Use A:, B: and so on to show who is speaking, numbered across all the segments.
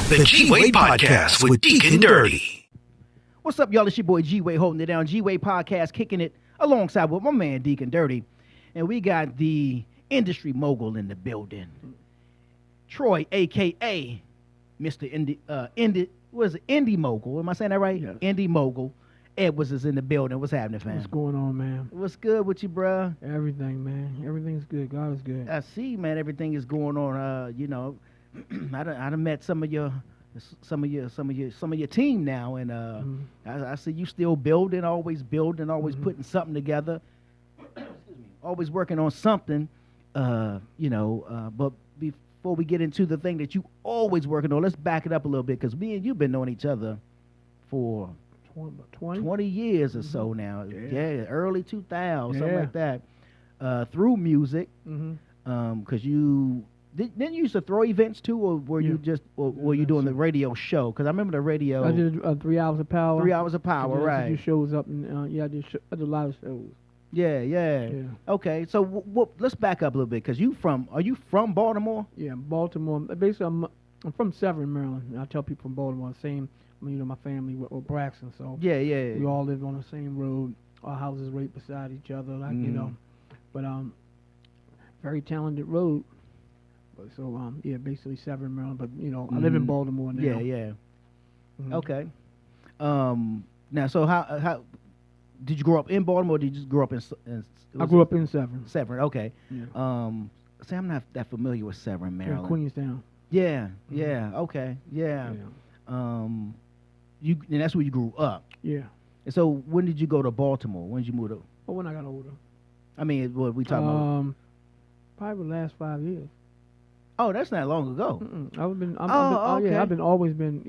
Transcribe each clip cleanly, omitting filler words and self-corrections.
A: The G-Wade Podcast with Deacon Dirty.
B: What's up, y'all? It's your boy G-Wade holding it down. G-Wade Podcast kicking it alongside with my man Deacon Dirty. And we got the industry mogul in the building. Troy, a.k.a. Mr. Indie Mogul. Am I saying that right?
C: Yes.
B: Indie Mogul. Edwards is in the building. What's happening, fam?
C: What's going on, man?
B: What's good with you, bruh?
C: Everything, man. Everything's good. God is good.
B: I see, man. Everything is going on. I done met some of your team now, and I see you still building, always putting something together. Excuse me. Always working on something. But before we get into the thing that you always working on, let's back it up a little bit, because me and you've been knowing each other for 20 years or so now. Yeah, early 2000s, something like that. Through music, because you didn't you used to throw events too, or were you just, or were you doing the radio show? Because I remember the radio.
C: I did 3 Hours of Power.
B: 3 Hours of Power, right?
C: I did shows up, and I did a lot of shows.
B: Yeah. Okay, so let's back up a little bit, because are you from Baltimore?
C: Yeah, Baltimore. Basically, I'm from Severn, Maryland. I tell people from Baltimore the same. My family were Braxton, so
B: Yeah.
C: we all lived on the same road. Our houses right beside each other, but very talented road. But so basically Severn, Maryland. But I live in Baltimore now.
B: Yeah. Okay. Now, so how did you grow up in Baltimore? Or did you just grow up in
C: I grew up in Severn.
B: Severn, okay.
C: Yeah.
B: See, I'm not that familiar with Severn, Maryland.
C: Yeah, Queenstown.
B: Yeah. Okay. Yeah. And that's where you grew up.
C: Yeah.
B: And so, when did you go to Baltimore? When did you move to?
C: Oh, when I got older.
B: I mean, what we talking about?
C: Probably the last 5 years.
B: Oh, that's not long ago.
C: Okay. I've always been,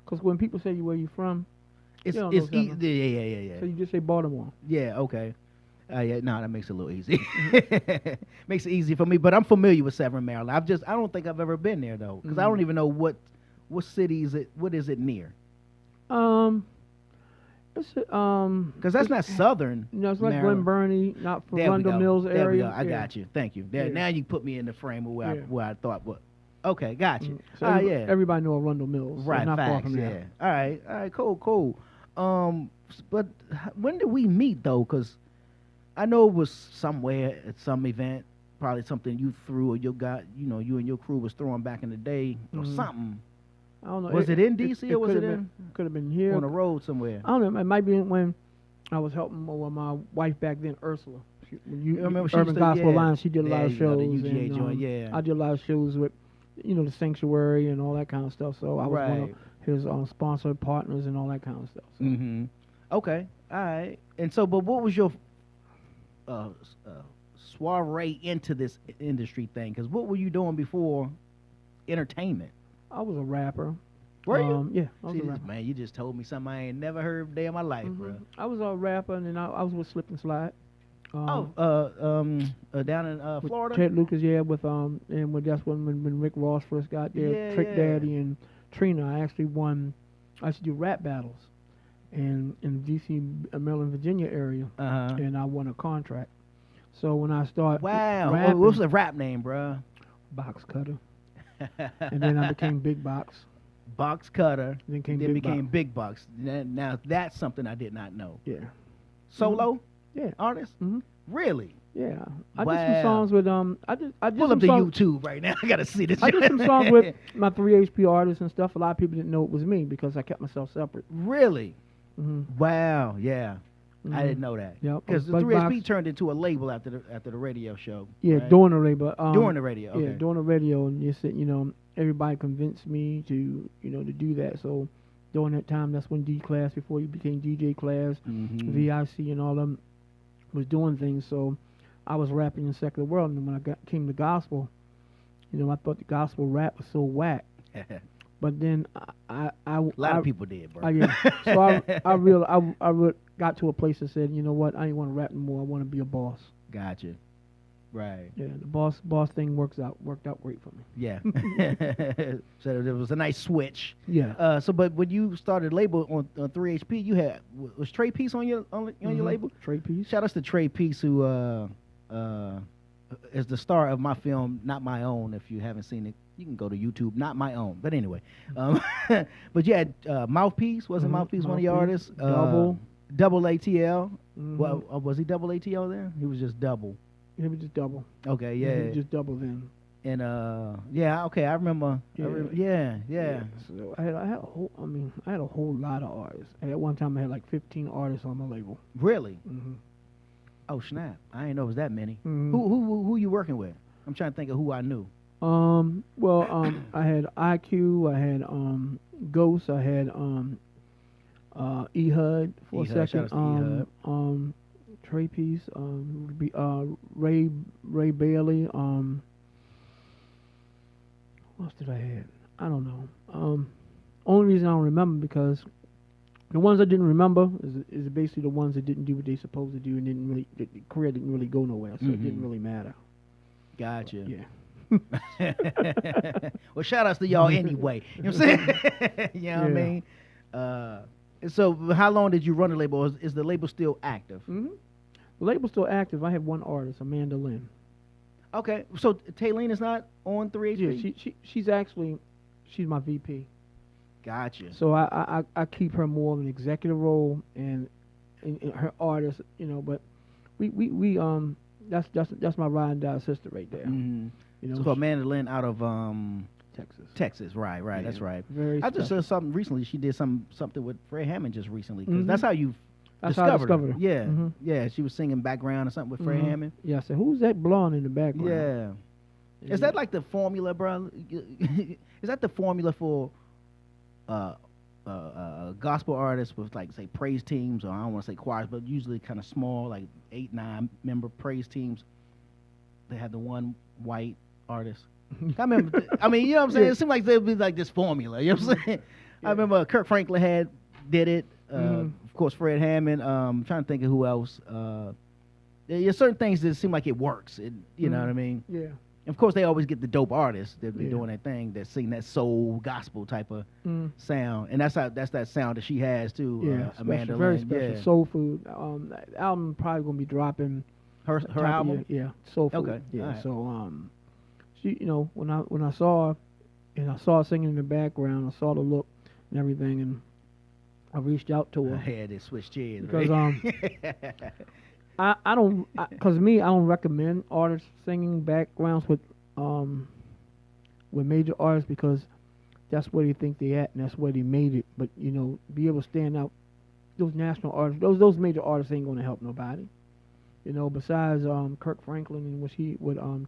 C: because when people say where you from,
B: It's
C: yeah.
B: So
C: you just say Baltimore.
B: Yeah, okay. That makes it a little easy. Makes it easy for me, but I'm familiar with Severn, Maryland. I don't think I've ever been there though, because I don't even know what city is it. What is it near?
C: It's
B: because that's not Southern.
C: It's like
B: Maryland.
C: Glen Burnie, not from
B: There we
C: Rundle
B: go.
C: Mills
B: There
C: area.
B: we go. I got you. Thank you. Now you put me in the frame of where I thought what. Okay, got you.
C: So everybody know Rundle Mills. So
B: Right,
C: not
B: facts,
C: far from there.
B: All right, cool. But when did we meet though? Because I know it was somewhere at some event, probably something you threw, or you and your crew was throwing back in the day, or something.
C: I don't know.
B: Was it in DC or was it in?
C: Could have been here
B: On the road somewhere.
C: I don't know. It might be when I was helping with my wife back then, Ursula.
B: Remember she
C: Urban
B: used to-
C: Gospel
B: yeah.
C: Alliance. She did a lot
B: There
C: of
B: you go, the
C: shows.
B: UGA
C: and,
B: joint, yeah.
C: I did a lot of shows with, the Sanctuary and all that kind of stuff. So I was one of his sponsored partners and all that kind of stuff. So.
B: Okay. All right. And so, but what was your soiree into this industry thing? Because what were you doing before entertainment?
C: I was a rapper.
B: Were you?
C: Yeah, I was
B: See,
C: a rapper.
B: man, you just told me something I ain't never heard a day in my life, bro.
C: I was a rapper, and then I was with Slip and Slide.
B: Down in
C: with
B: Florida?
C: Ted Lucas, and that's when Rick Ross first got there,
B: Yeah,
C: Trick
B: yeah.
C: Daddy and Trina. I used to do rap battles, and in D.C., Maryland, Virginia area, and I won a contract. So when I started rapping,
B: What's the rap name, bro?
C: Box Cutter, and then I became Big Box.
B: Box Cutter.
C: Then
B: became Big Box. Now that's something I did not know.
C: Yeah.
B: Solo?
C: Yeah.
B: Artist? Really?
C: Yeah. I did some songs with I did
B: Pull
C: some
B: up the
C: songs,
B: YouTube right now. I gotta see this.
C: I did some songs with my 3 HP artists and stuff. A lot of people didn't know it was me because I kept myself separate.
B: Really? Wow. Yeah. I didn't know that.
C: Yep.
B: Because the
C: Bug
B: 3SP
C: Box.
B: turned into a label after the radio show.
C: Yeah,
B: right?
C: during the radio.
B: During the radio. Okay.
C: Yeah, during the radio, and you said, everybody convinced me to, to do that. So during that time, that's when D Class, before you became DJ Class, VIC, and all them was doing things. So I was rapping in secular world, and when I came to gospel, I thought the gospel rap was so whack. But then a
B: lot of people did, bro.
C: So I got to a place that said, you know what, I ain't want to rap anymore. I want to be a boss.
B: Gotcha. Right.
C: Yeah, the boss thing worked out great for me.
B: Yeah. So there was a nice switch.
C: Yeah.
B: But when you started label on 3HP, you had was Trey Peace on your label?
C: Trey Peace.
B: Shout out to Trey Peace, who is the star of my film Not My Own. If you haven't seen it, you can go to YouTube, not my own, but anyway. But you had Mouthpiece. Wasn't Mouthpiece one of your artists? Double ATL. Well, was he double ATL there? He was just double.
C: He was just double.
B: Okay, yeah.
C: He was just double then.
B: And okay, I remember. Yeah.
C: So I had a whole. I mean, I had a whole lot of artists. And at one time, I had like 15 artists on my label.
B: Really?
C: Mm-hmm.
B: Oh snap! I didn't know it was that many.
C: Mm-hmm.
B: Who you working with? I'm trying to think of who I knew.
C: I had IQ. I had Ghost. I had Ehud for a second. Trey Peace. Ray Bailey. What else did I have? I don't know. Only reason I don't remember because the ones I didn't remember is basically the ones that didn't do what they supposed to do and the career didn't really go nowhere, so it didn't really matter.
B: Gotcha.
C: Yeah.
B: Well, shout outs to y'all anyway. You know what I'm saying? You know what I mean? So how long did you run the label? Is the label still active?
C: Mm-hmm. The label's still active. I have one artist, Amanda Lynn.
B: Okay. So Taylene is not on 3HP?
C: Yeah, she's my VP.
B: Gotcha.
C: So I keep her more of an executive role and her artist, but we that's my ride and die sister right there.
B: Mm-hmm. So Amanda Lynn out of
C: Texas.
B: Right. Yeah, that's right.
C: I
B: just saw something recently. She did something with Fred Hammond just recently because
C: that's
B: how you discovered her. Yeah, yeah. She was singing background or something with Fred Hammond.
C: Yeah. I said, who's that blonde in the background?
B: Yeah. Is that like the formula, bro? Is that the formula for gospel artists with like say praise teams, or I don't want to say choirs, but usually kind of small, like 8-9 member praise teams? They have the one white artist. I remember. I mean, you know what I'm saying? It seemed like there'd be like this formula. You know what I'm saying? I remember Kirk Franklin did it. Of course, Fred Hammond. I'm trying to think of who else. There's certain things that seem like it works. You know what I mean?
C: Yeah.
B: Of course, they always get the dope artists that be doing that thing, that sing that soul gospel type of sound, and that's that sound that she has too.
C: Yeah,
B: Amanda Lynn.
C: Very special. Soul Food. That album probably gonna be dropping.
B: Her album.
C: Yeah, Soul Food.
B: Okay.
C: Yeah.
B: Right.
C: So she, when I saw her, and I saw her singing in the background, I saw the look and everything, and I reached out to her.
B: I had to switch chairs
C: because I don't recommend artists singing backgrounds with major artists because that's where they think they at and that's where they made it. But be able to stand out, those national artists, those major artists ain't gonna help nobody. Besides Kirk Franklin and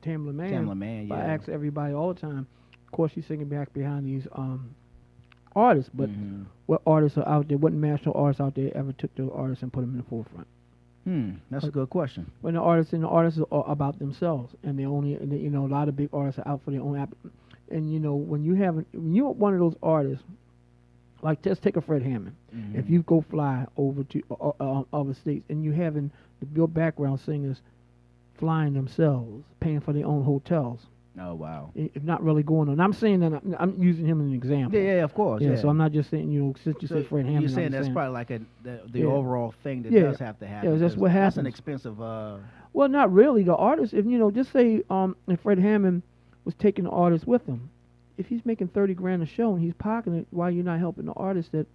C: Tamla Mann. I ask everybody all the time. Of course, she's singing back behind these artists, but what artists are out there? What national artists out there ever took those artists and put them in the forefront?
B: That's a good question.
C: When the artists are about themselves, and a lot of big artists are out for their own and when you're one of those artists, like just take a Fred Hammond. If you go fly over to other states and you having your background singers flying themselves, paying for their own hotels. Oh wow! It's not really going on. I'm saying that I'm using him as an example.
B: Yeah, of course. Yeah.
C: So I'm not just saying since you say Fred Hammond.
B: You're saying that's probably like the overall thing that does have to happen.
C: Yeah, that's what happens.
B: That's an expensive.
C: Well, not really. The artist, if just say if Fred Hammond was taking the artist with him, if he's making $30,000 a show and he's pocketing it, why you're not helping the artist that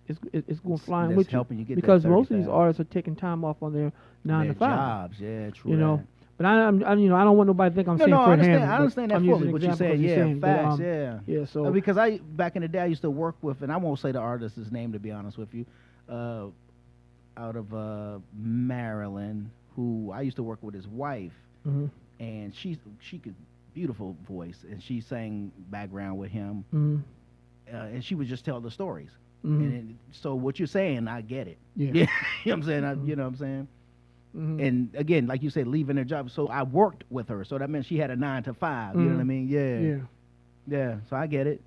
C: is going flying with you?
B: Helping you get
C: because
B: that
C: most of these artists are taking time off on their 9 to 5
B: jobs. Yeah, true.
C: But I don't want nobody to think I'm saying Fred Hammond.
B: I understand that fully. What you're saying, facts,
C: yeah. So
B: because back in the day I used to work with, and I won't say the artist's name to be honest with you, out of Maryland, who I used to work with his wife, and she could beautiful voice, and she sang background with him, and she would just tell the stories. And so what you're saying, I get it. Yeah. You know what I'm saying? You know what I'm saying? And again, like you said, leaving her job. So I worked with her. So that meant she had a 9 to 5. You know what I mean? Yeah. So I get it.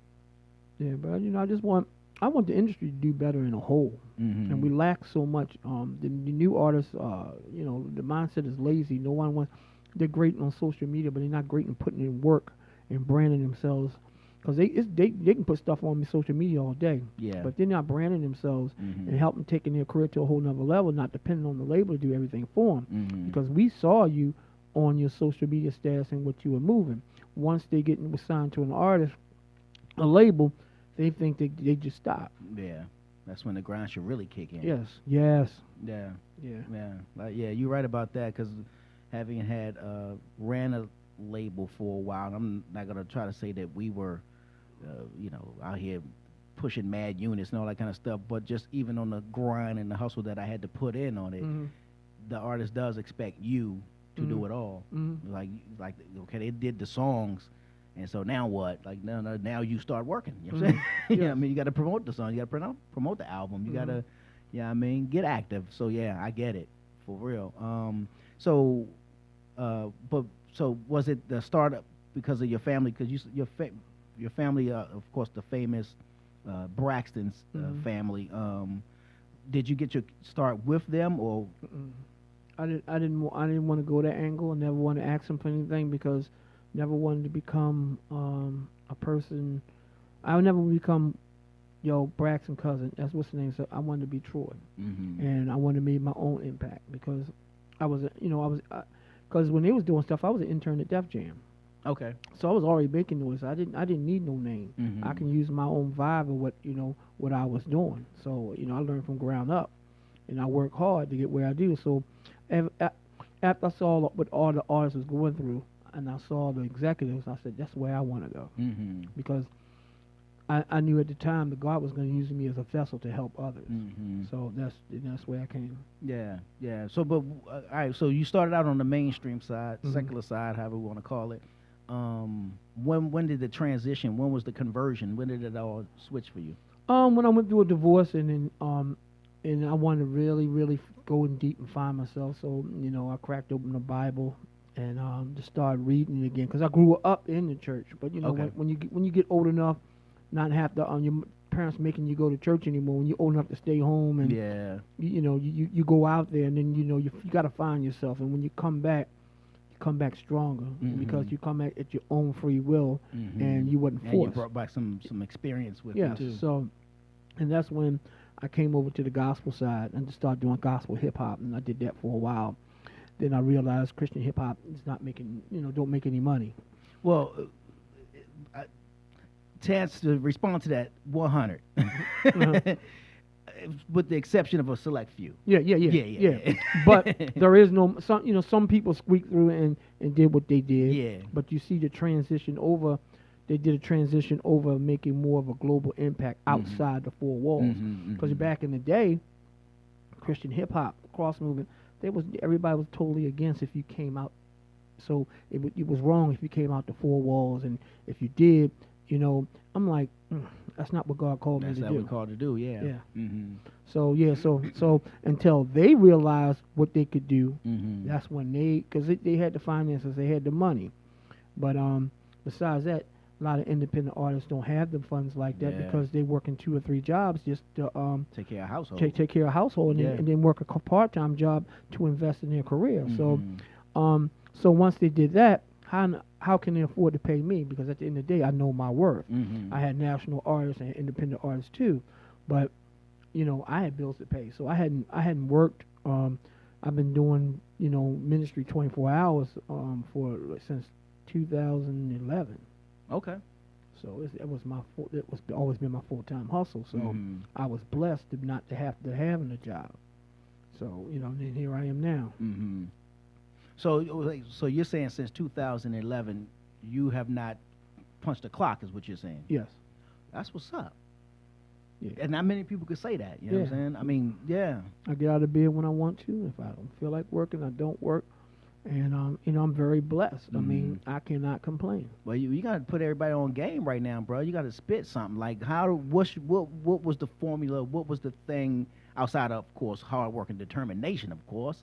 C: Yeah, but I want the industry to do better in a whole. And we lack so much. The new artists, the mindset is lazy. No one wants. They're great on social media, but they're not great in putting in work and branding themselves. Because they can put stuff on social media all day, but they're not branding themselves and helping taking their career to a whole nother level, not depending on the label to do everything for them. Because we saw you on your social media stats and what you were moving. Once they get signed to an artist, a label, they think they just stop.
B: Yeah, that's when the grind should really kick in.
C: Yes.
B: Yeah.
C: Yeah.
B: Yeah. Like, yeah, you're right about that, because having had ran a label for a while, I'm not gonna try to say that we were, out here pushing mad units and all that kind of stuff, but just even on the grind and the hustle that I had to put in on it, the artist does expect you to do it all. Like, okay, they did the songs, and so now what? Like, now you start working. You know what I'm saying? Yeah, I mean, you got to promote the song, you got to promote the album, you got to, get active. So yeah, I get it for real. So was it the startup because of your family? Because your family, of course, the famous Braxton's family. Did you get your start with them, or?
C: I didn't want to go that angle. I never wanted to ask them for anything because never wanted to become a person. I would never become Braxton cousin. That's what's the name. So I wanted to be Troy, and I wanted to make my own impact because I was because when they was doing stuff, I was an intern at Def Jam.
B: Okay.
C: So I was already making noise. I didn't need no name. I can use my own vibe of what I was doing. So I learned from ground up, and I work hard to get where I do. So after I saw what all the artists was going through, and I saw the executives, I said that's where I want to go because I knew at the time that God was going to use me as a vessel to help others. So that's where I came.
B: Yeah. So, but all right. So you started out on the mainstream side, secular side, however we want to call it. When did the transition? When was the conversion? When did it all switch for you?
C: When I went through a divorce, and I wanted to really, really go in deep and find myself. So I cracked open the Bible and just started reading it again because I grew up in the church. But when you get old enough, not have to your parents making you go to church anymore. When you're old enough to stay home, and you go out there, and then you got to find yourself. And when you come back stronger because you come back at your own free will, and you wasn't forced.
B: And you brought back some experience with you too.
C: So, and that's when I came over to the gospel side and just started doing gospel hip hop, and I did that for a while. Then I realized Christian hip hop is not making don't make any money.
B: Well, chance to respond to that 100, with the exception of a select few.
C: Yeah. But there is some people squeaked through and did what they did.
B: Yeah.
C: But you see the transition over. They did a transition over making more of a global impact outside the four walls. Because back in the day, Christian hip hop, cross movement, everybody was totally against if you came out. So it was wrong if you came out the four walls, and if you did, I'm like, that's not what God called me to do.
B: That's not what called to do. Yeah.
C: So until they realized what they could do, that's when because they had the finances, they had the money, but besides that, a lot of independent artists don't have the funds like that because they work in 2 or 3 jobs just to
B: take care of household.
C: Take care of household, and then work a part-time job to invest in their career. So once they did that, how can they afford to pay me? Because at the end of the day, I know my worth. I had national artists and independent artists too, but I had bills to pay, so I hadn't worked. I've been doing ministry 24 hours since 2011.
B: Okay.
C: So it was always been my full-time hustle. So I was blessed not to have a job. So then here I am now.
B: So you're saying since 2011 you have not punched a clock, is what you're saying?
C: Yes.
B: That's what's up.
C: Yeah.
B: And not many people could say that. You know what I'm saying? I mean, yeah.
C: I get out of bed when I want to. If I don't feel like working, I don't work. And I'm very blessed. I mean, I cannot complain.
B: Well, you got to put everybody on game right now, bro. You got to spit something. Like what was the formula? What was the thing outside of course, hard work and determination, of course?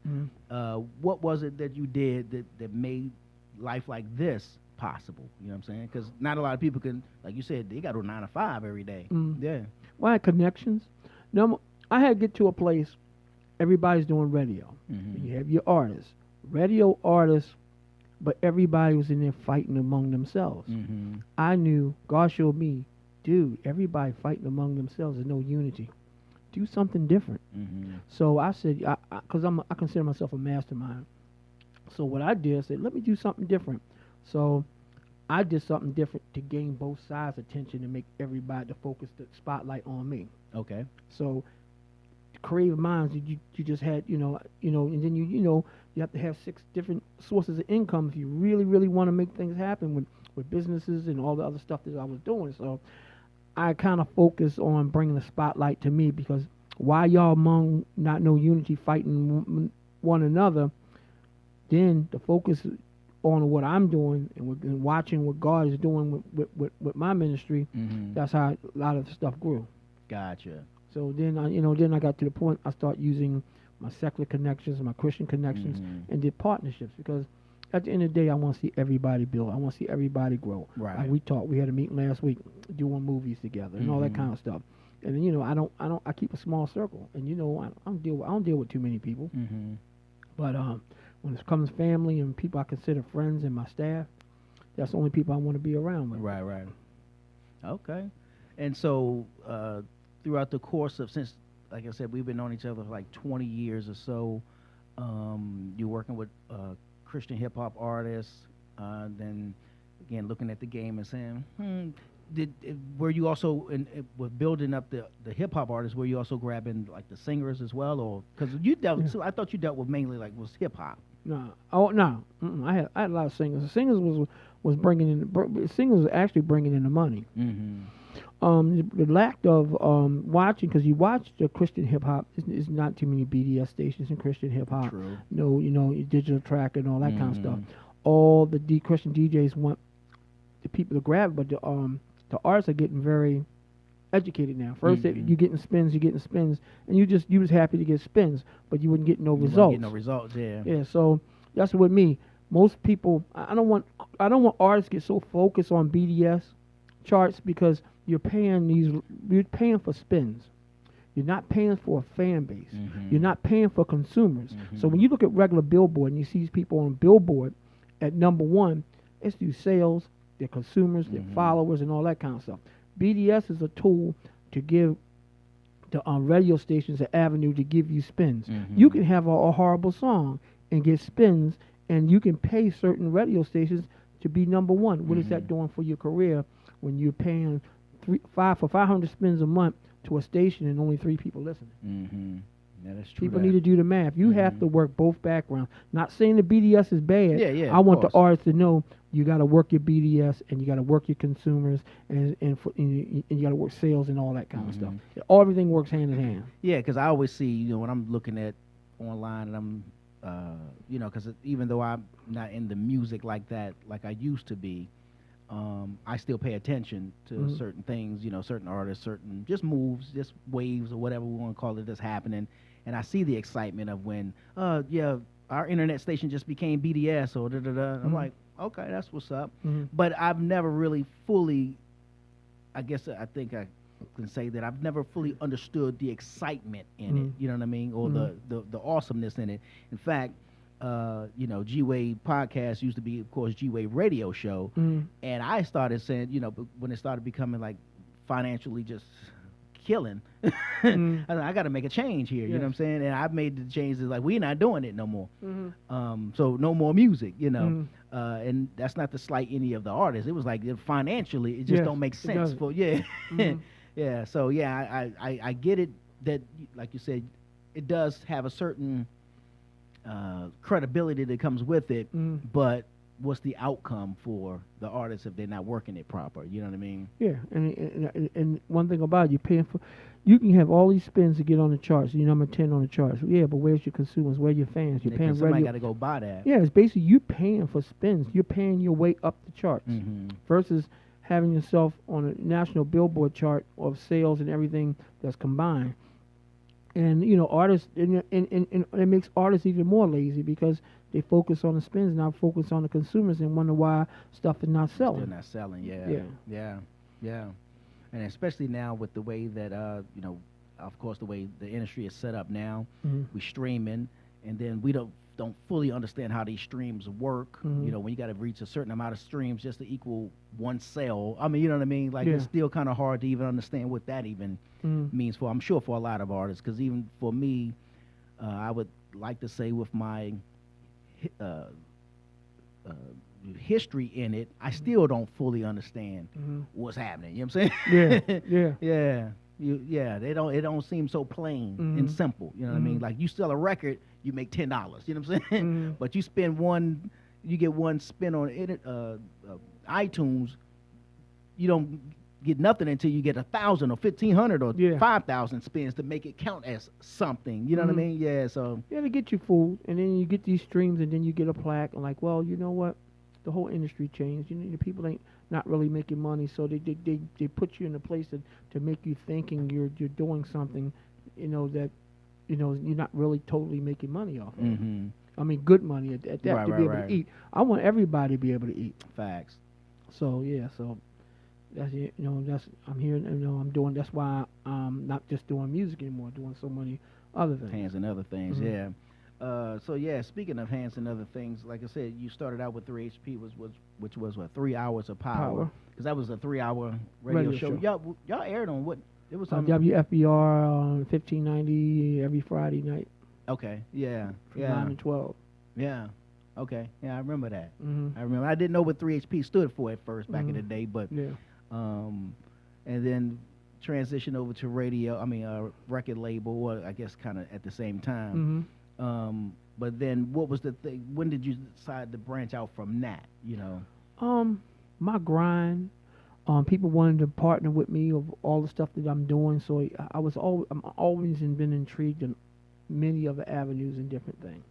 B: What was it that you did that made life like this possible? You know what I'm saying? Because not a lot of people can, like you said, they got to 9 to 5 every day. Yeah.
C: Well, I had connections. No, I had to get to a place. Everybody's doing radio. You have your artists. Radio artists, but everybody was in there fighting among themselves. I knew, God showed me, dude, everybody fighting among themselves. There's no unity. Do something different. So I said, because I consider myself a mastermind. So what I did, I said, let me do something different. So I did something different to gain both sides' attention and make everybody to focus the spotlight on me.
B: Okay.
C: So creative minds, you just had, and then you have to have 6 different sources of income if you really, really want to make things happen with businesses and all the other stuff that I was doing. So I kind of focus on bringing the spotlight to me, because why y'all among not no unity fighting one another, then the focus on what I'm doing and watching what God is doing with my ministry. That's how a lot of the stuff grew.
B: Gotcha.
C: So then I got to the point I start using my secular connections, my Christian connections, and did partnerships, because at the end of the day, I want to see everybody build. I want to see everybody grow.
B: Right.
C: Like we talked, we had a meeting last week doing movies together and all that kind of stuff. And then, I keep a small circle, and I don't deal with too many people. But when it comes family and people I consider friends and my staff, that's the only people I want to be around with.
B: Right. Okay. And so throughout the course of, since, like I said, we've been on each other for like 20 years or so, you're working with Christian hip hop artists, then again looking at the game and saying, were you also with building up the hip hop artists? Were you also grabbing like the singers as well, or because you dealt? Yeah. So I thought you dealt with mainly like was hip hop.
C: No, no. I had a lot of singers. The singers was bringing in. Singers was actually bringing in the money. The lack of watching, because you watch the Christian hip hop, is not too many BDS stations in Christian hip hop.
B: True.
C: No, your digital track and all that kind of stuff. All the Christian DJs want the people to grab, but the artists are getting very educated now. First, you're getting spins, and you was happy to get spins, but you wouldn't get no results.
B: Get no results, yeah.
C: Yeah, so that's with me. Most people, I don't want artists to get so focused on BDS charts, because you're paying for spins. You're not paying for a fan base. You're not paying for consumers. So when you look at regular Billboard and you see these people on Billboard at number 1, it's through sales, their consumers, their followers, and all that kind of stuff. BDS is a tool to give the radio stations an avenue to give you spins. You can have a horrible song and get spins, and you can pay certain radio stations to be number 1. What is that doing for your career when you're paying 500 spins a month to a station and only 3 people listening?
B: Yeah, that's true.
C: People need to do the math. You have to work both backgrounds. Not saying the BDS is bad.
B: Yeah.
C: I want the artists to know you got to work your BDS, and you got to work your consumers, and you got to work sales and all that kind of stuff. Everything works hand in hand.
B: Yeah, because I always see, when I'm looking at online, and I'm, because even though I'm not in the music like that, like I used to be, I still pay attention to certain things, certain artists, certain just moves, just waves or whatever we want to call it that's happening. And I see the excitement of when, our internet station just became BDS or da-da-da. I'm like, okay, that's what's up. But I've never really fully, I think I can say that I've never fully understood the excitement in it, you know what I mean? Or the awesomeness in it. In fact, G-Wade podcast used to be, of course, G-Wade radio show. And I started saying, when it started becoming like financially just killing, I got to make a change here, you know what I'm saying? And I've made the changes, like, we're not doing it no more. So no more music, and that's not to slight any of the artists. It was like financially, it just don't make sense for, yeah. So, yeah, I get it that, like you said, it does have a certain credibility that comes with it, but what's the outcome for the artists if they're not working it proper? You know what I mean?
C: Yeah, and one thing about it, you're paying for. You can have all these spins to get on the charts. You're number 10 on the charts. Yeah, but where's your consumers? Where are your fans? You're paying.
B: Somebody got to go buy that.
C: Yeah, it's basically you paying for spins. You're paying your way up the charts versus having yourself on a national Billboard chart of sales and everything that's combined. And artists, and it makes artists even more lazy, because they focus on the spins, not focus on the consumers, and wonder why stuff is not selling.
B: Still not selling, yeah. And especially now with the way that, of course, the way the industry is set up now, we streaming, and then we don't fully understand how these streams work. When you got to reach a certain amount of streams just to equal one sale. I mean, you know what I mean? Like, it's still kind of hard to even understand what that even means for, I'm sure, for a lot of artists. Because even for me, I would like to say with my history in it, I still don't fully understand what's happening. You know what I'm saying?
C: Yeah.
B: Yeah. They don't. It don't seem so plain and simple. You know what I mean? Like you sell a record, you make $10. You know what I'm saying? But you spend you get one spin on it, iTunes. You don't get nothing until you get 1,000 or 1,500 or 5,000 spins to make it count as something. You know what I mean? Yeah. So
C: they get you fooled, and then you get these streams, and then you get a plaque, and like, well, you know what? The whole industry changed. You know, the people ain't not really making money, so they put you in a place to make you thinking you're doing something, you know, that, you know, you're not really totally making money off of. I mean, good money at that to be able to eat. I want everybody to be able to eat.
B: Facts.
C: So so that's it. You know, I'm here. You know, I'm doing. That's why I'm not just doing music anymore. Doing so many other things.
B: Hands and other things. Yeah. So yeah, speaking of hands and other things, like I said, you started out with 3HP, which was what, 3 hours of power, because that was a 3-hour radio show. Y'all aired on what? It was on
C: WFBR on 1590 every Friday night.
B: Okay, yeah,
C: from 9 to 12.
B: Yeah, okay, yeah, I remember that. I remember. I didn't know what 3HP stood for at first back in the day, but and then transition over to radio. I mean, record label. Well, I guess kind of at the same time. But then what was the thing? When did you decide to branch out from that, you know?
C: My grind, people wanted to partner with me of all the stuff that I'm doing. So I'm always been intrigued in many other avenues and different things.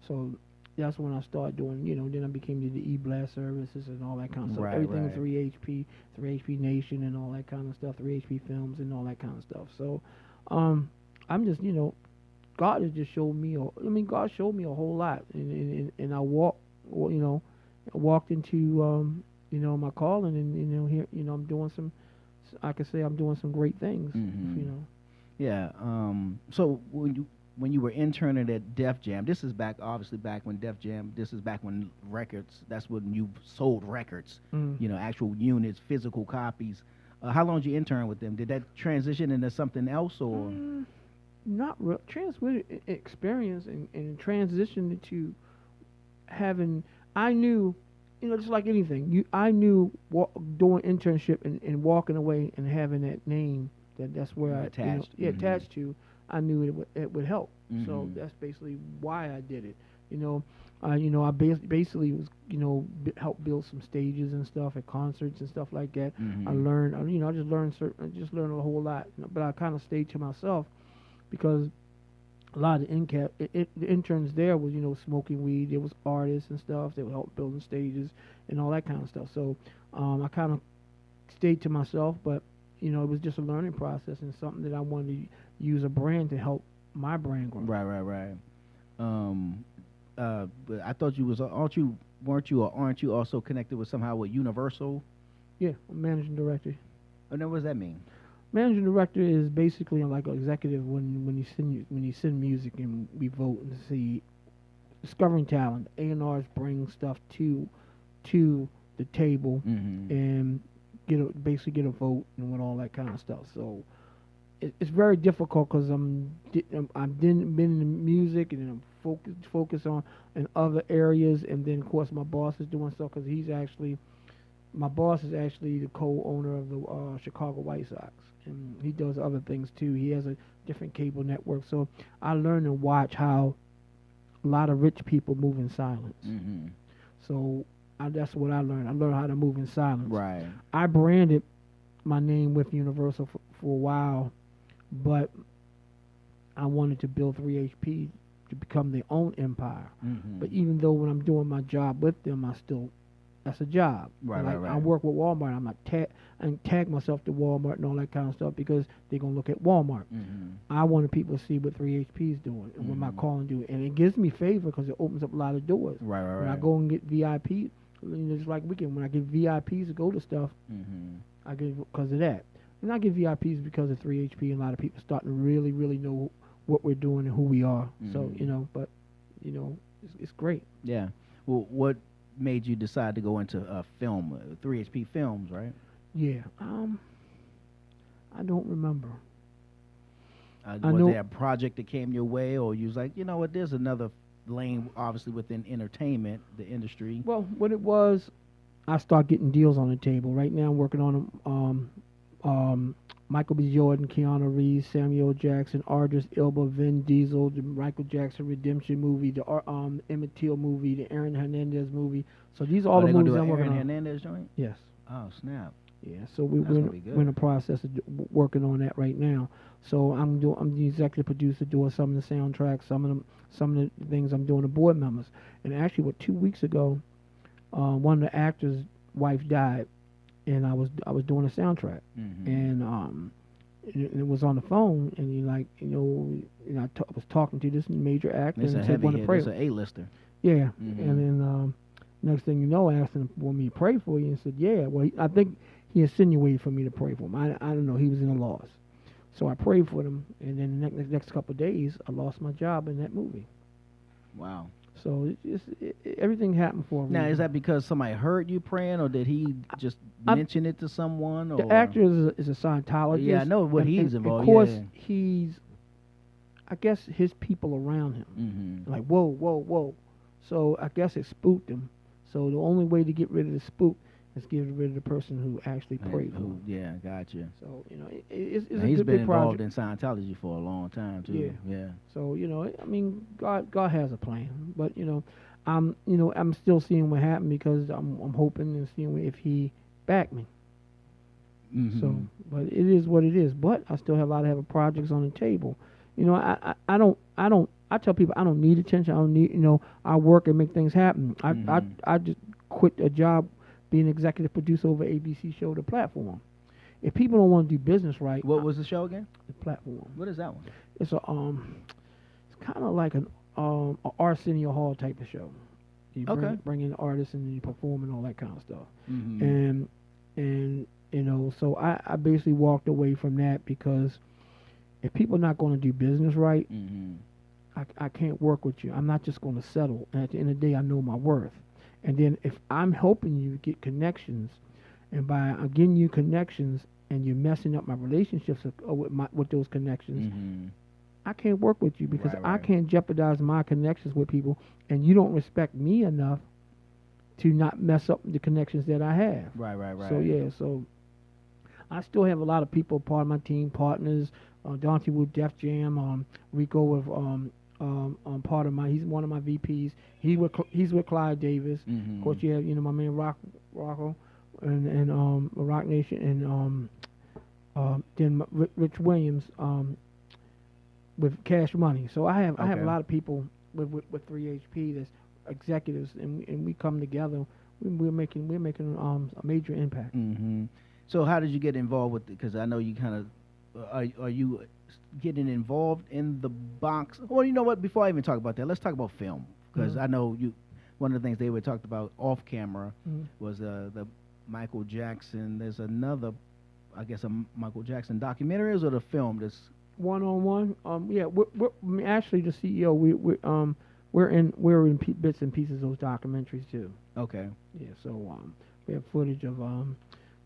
C: So that's when I started doing, you know, then I became the e-blast services and all that kind of stuff. Everything with 3HP Nation and all that kind of stuff, 3HP Films and all that kind of stuff. So I'm just, you know, God has just showed me. God showed me a whole lot, and I walked into you know, my calling, and you know, here, you know, I'm doing some. I could say I'm doing some great things. You know.
B: Yeah. So when you were interning at Def Jam, this is obviously back when Def Jam. This is back when records. That's when you sold records. You know, actual units, physical copies. How long did you intern with them? Did that transition into something else, or?
C: Not real experience and transition to having. I knew, you know, just like anything. I knew doing internship and walking away and having that name that's where I attached. Attached to. I knew it would help. So that's basically why I did it. You know, I basically was, you know, helped build some stages and stuff at concerts and stuff like that. I learned, you know, I just learned a whole lot. But I kind of stayed to myself, because a lot of the interns there was, you know, smoking weed. There was artists and stuff. They would help building stages and all that kind of stuff. So I kind of stayed to myself, but, you know, it was just a learning process and something that I wanted to use a brand to help my brand grow.
B: Right. But I thought you weren't you also connected with somehow with Universal?
C: Yeah, I'm managing director.
B: And then what does that mean?
C: Managing director is basically like an executive when you send music and we vote and see discovering talent. A&Rs bring stuff to the table and basically get a vote and all that kind of stuff. So it's very difficult because I've been in the music and then I'm focused on in other areas, and then of course my boss is doing stuff because my boss is actually the co-owner of the Chicago White Sox, and he does other things too. He has a different cable network. So I learned and watch how a lot of rich people move in silence. So that's what I learned. I learned how to move in silence.
B: Right.
C: I branded my name with Universal for a while, but I wanted to build 3HP to become their own empire. But even though when I'm doing my job with them, that's a job. Right. I work with Walmart. I'm not tag myself to Walmart and all that kind of stuff because they're gonna look at Walmart. I wanted people to see what 3HP is doing and what my calling do, and it gives me favor because it opens up a lot of doors. Right. When I go and get VIP, you know, just like weekend when I get VIPs to go to stuff, I get because of that, and I get VIPs because of 3HP. And a lot of people starting to really, really know what we're doing and who we are. So you know, but you know, it's great.
B: Yeah. Well, what made you decide to go into film, 3HP Films, right?
C: Yeah. I don't remember.
B: Was there a project that came your way, or you was like, you know what, there's another lane, obviously within entertainment, the industry.
C: Well, what it was, I start getting deals on the table. Right now, I'm working on Michael B. Jordan, Keanu Reeves, Samuel Jackson, Idris Elba, Vin Diesel, the Michael Jackson Redemption movie, the Emmett Till movie, the Aaron Hernandez movie. So these are all the movies I'm working on.
B: Aaron Hernandez joint?
C: Yes.
B: Oh, snap.
C: Yeah. So we're in the process of working on that right now. So I'm the executive producer, doing some of the soundtracks, some of the things I'm doing to board members. And actually, 2 weeks ago, one of the actors' wife died, and I was doing a soundtrack, and it was on the phone, and I was talking to this major actor,
B: It's
C: and said, "Want to pray?"
B: It's an A-lister.
C: Yeah, and then next thing you know, I asked him for me to pray for you, and said, "Yeah." Well, I think he insinuated for me to pray for him. I don't know. He was in a loss, so I prayed for him, and then the next couple of days, I lost my job in that movie.
B: Wow.
C: So everything happened for a reason.
B: Now, is that because somebody heard you praying, or did he just mention it to someone? Or?
C: The actor is a Scientologist.
B: Yeah, I know what he's involved.
C: Of course,
B: yeah.
C: I guess his people around him, like, whoa, whoa, whoa. So I guess it spooked him. So the only way to get rid of the spook is get rid of the person who actually prayed for him.
B: Yeah, gotcha.
C: So, it's a
B: he's
C: good
B: been
C: big
B: involved
C: project.
B: in Scientology for a long time, too. Yeah.
C: So, I mean, God has a plan. But, I'm still seeing what happened because I'm hoping and seeing if he backed me. So, but it is what it is. But I still have a lot of projects on the table. I tell people I don't need attention. I don't need, I work and make things happen. I just quit a job being executive producer over ABC show, The Platform. If people don't want to do business right.
B: What was the show again?
C: The Platform.
B: What is that one?
C: It's it's kind of like an Arsenio Hall type of show. You bring in artists and you perform and all that kind of stuff. And so I basically walked away from that because if people are not going to do business right, I can't work with you. I'm not just going to settle. And at the end of the day, I know my worth. And then if I'm helping you get connections, and by getting you connections, and you're messing up my relationships with those connections, I can't work with you because I can't jeopardize my connections with people, and you don't respect me enough to not mess up the connections that I have. Right. So I still have a lot of people part of my team, partners. Dante with Def Jam, Rico with part of he's one of my VPs. He's with Clyde Davis. Of course, you have my man Rocco, and Rock Nation, and then Rich Williams with Cash Money. So I have a lot of people with 3HP that's executives, and we come together. We're making a major impact.
B: So how did you get involved with it? Because I know you kind of are you getting involved in the box? Well, you know what? Before I even talk about that, let's talk about film, because I know one of the things they were talked about off camera was the Michael Jackson. There's another, I guess, a Michael Jackson documentary, or the film that's
C: one-on-one. We're actually the CEO. We're in bits and pieces of those documentaries too. Okay. Yeah. So we have footage of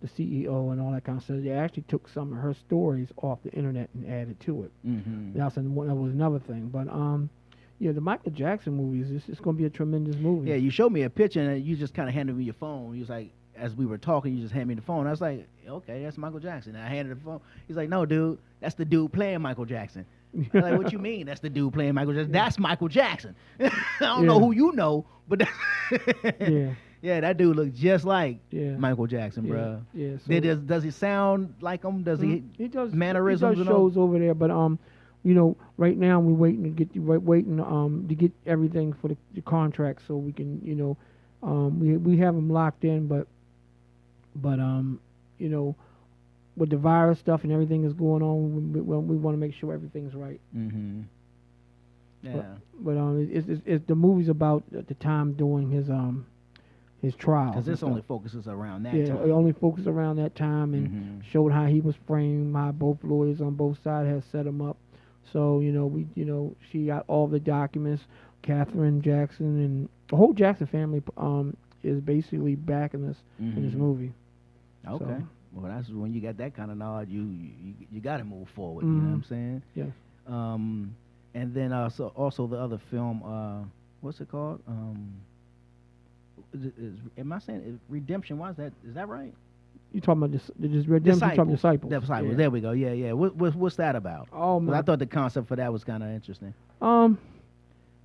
C: the CEO and all that kind of stuff. They actually took some of her stories off the internet and added to it. That was another thing. But the Michael Jackson movies, it's going to be a tremendous movie.
B: Yeah, you showed me a picture and you just kind of handed me your phone. You was like, as we were talking, you just handed me the phone. I was like, okay, that's Michael Jackson. And I handed the phone. He's like, no, dude, that's the dude playing Michael Jackson. I'm like, what you mean? That's the dude playing Michael Jackson? That's Michael Jackson. I don't know who you know, but yeah, that dude looks just like Michael Jackson, bro. Yeah. So does he sound like him? Does he does mannerisms?
C: He does shows over there, but right now we're waiting to get everything for the contract so we can we have them locked in, but with the virus stuff and everything is going on, we want to make sure everything's right. Yeah. But it's the movie's about the time during his trial.
B: Because this only focuses around that time.
C: Yeah, it only focuses around that time and showed how he was framed, how both lawyers on both sides had set him up. So, she got all the documents. Catherine Jackson and the whole Jackson family is basically backing us in this movie. Okay. So,
B: well, that's when you got that kind of knowledge, you got to move forward. You know what I'm saying?
C: Yes.
B: And then also the other film, what's it called? Am I saying redemption? Why is that? Is that right?
C: You talking about this redemption? You talking disciples?
B: Disciples.
C: Yeah.
B: There we go. Yeah, yeah. What's that about?
C: Oh
B: 'Cause
C: my.
B: I thought the concept for that was kind of interesting.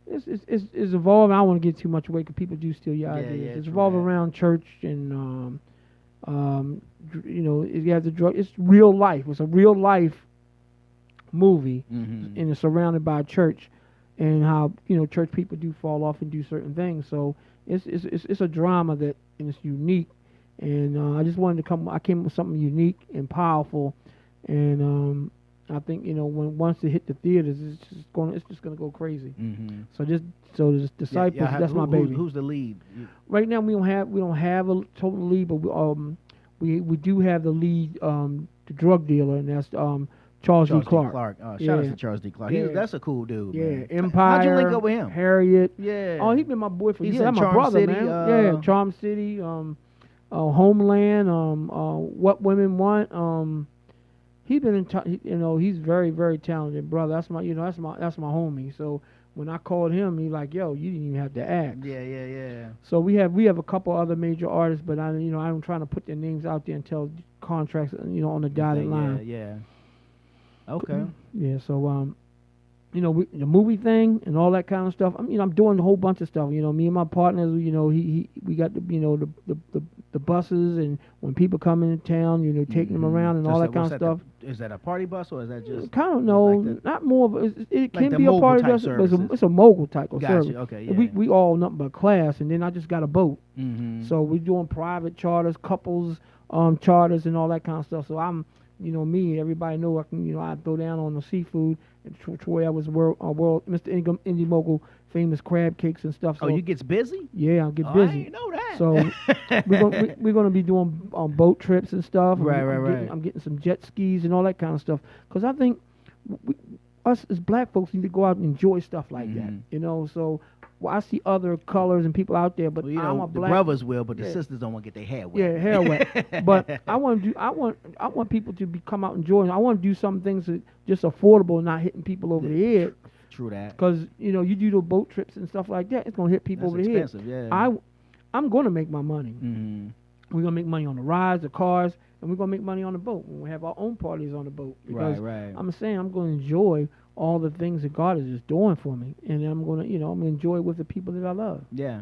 C: It's evolving. I don't want to get too much away because people do steal your
B: Yeah,
C: ideas.
B: yeah,
C: It's
B: true
C: evolving
B: that.
C: around church and you have the drug. It's real life. It's a real life movie,
B: Mm-hmm.
C: and it's surrounded by a church, and how church people do fall off and do certain things. So it's a drama that and it's unique, and I just wanted to come. I came up with something unique and powerful, and I think once it hit the theaters, it's just gonna go crazy.
B: Mm-hmm.
C: So the disciples, that's my baby.
B: Who's the lead?
C: Right now we don't have a total lead, but we do have the lead, the drug dealer, and that's Charles D. Clark.
B: Shout out to Charles D. Clark.
C: Yeah.
B: That's a cool dude.
C: Yeah,
B: Man.
C: Empire.
B: How'd you link up with him?
C: Harriet.
B: Yeah.
C: Oh, he's been my boy for
B: He's
C: years.
B: in
C: That's my
B: Charm
C: brother,
B: City,
C: man. Yeah, Charm City, Homeland, What Women Want. He's been he's very, very talented brother. That's my that's my homie. So when I called him, he like, yo, you didn't even have to ask.
B: Yeah.
C: So we have a couple other major artists, but I'm trying to put their names out there until contracts on the dotted line.
B: Yeah. Okay.
C: Yeah. So the movie thing and all that kind of stuff. I'm doing a whole bunch of stuff. Me and my partners. We got the buses, and when people come into town, taking them around and all that kind of stuff.
B: Is that a party bus or is that just
C: kind of not more of it
B: like
C: can
B: the
C: be a party
B: mobile
C: bus,
B: type
C: but it's a mogul type of
B: Gotcha.
C: service.
B: Okay.
C: And
B: Yeah.
C: we all nothing but class, and then I just got a boat.
B: Mm-hmm.
C: So we're doing private charters, couples charters, and all that kind of stuff. So I'm, me, everybody know I can, I throw down on the seafood. And Troy, I was world Mr. Indie Mogul, famous crab cakes and stuff. So,
B: you gets busy?
C: Yeah, I get
B: I
C: busy.
B: didn't know that.
C: So we're gonna be doing boat trips and stuff.
B: Right.
C: I'm getting some jet skis and all that kind of stuff. Because I think us as black folks need to go out and enjoy stuff like that. So I see other colors and people out there, but
B: Well,
C: I'm a
B: the
C: black.
B: brothers will, but the
C: Yeah.
B: sisters don't want to get their hair wet.
C: Yeah, hair wet. But I want people to come out and enjoy. I want to do some things that just affordable, and not hitting people over the head.
B: True that.
C: Because you do the boat trips and stuff like that, it's gonna hit people
B: That's
C: over the head.
B: expensive, yeah.
C: I'm gonna make my money.
B: Mm-hmm.
C: We're gonna make money on the rides, the cars, and we're gonna make money on the boat when we have our own parties on the boat. Because
B: Right.
C: I'm saying I'm gonna enjoy all the things that God is just doing for me, and I'm gonna I'm gonna enjoy it with the people that I love.
B: Yeah.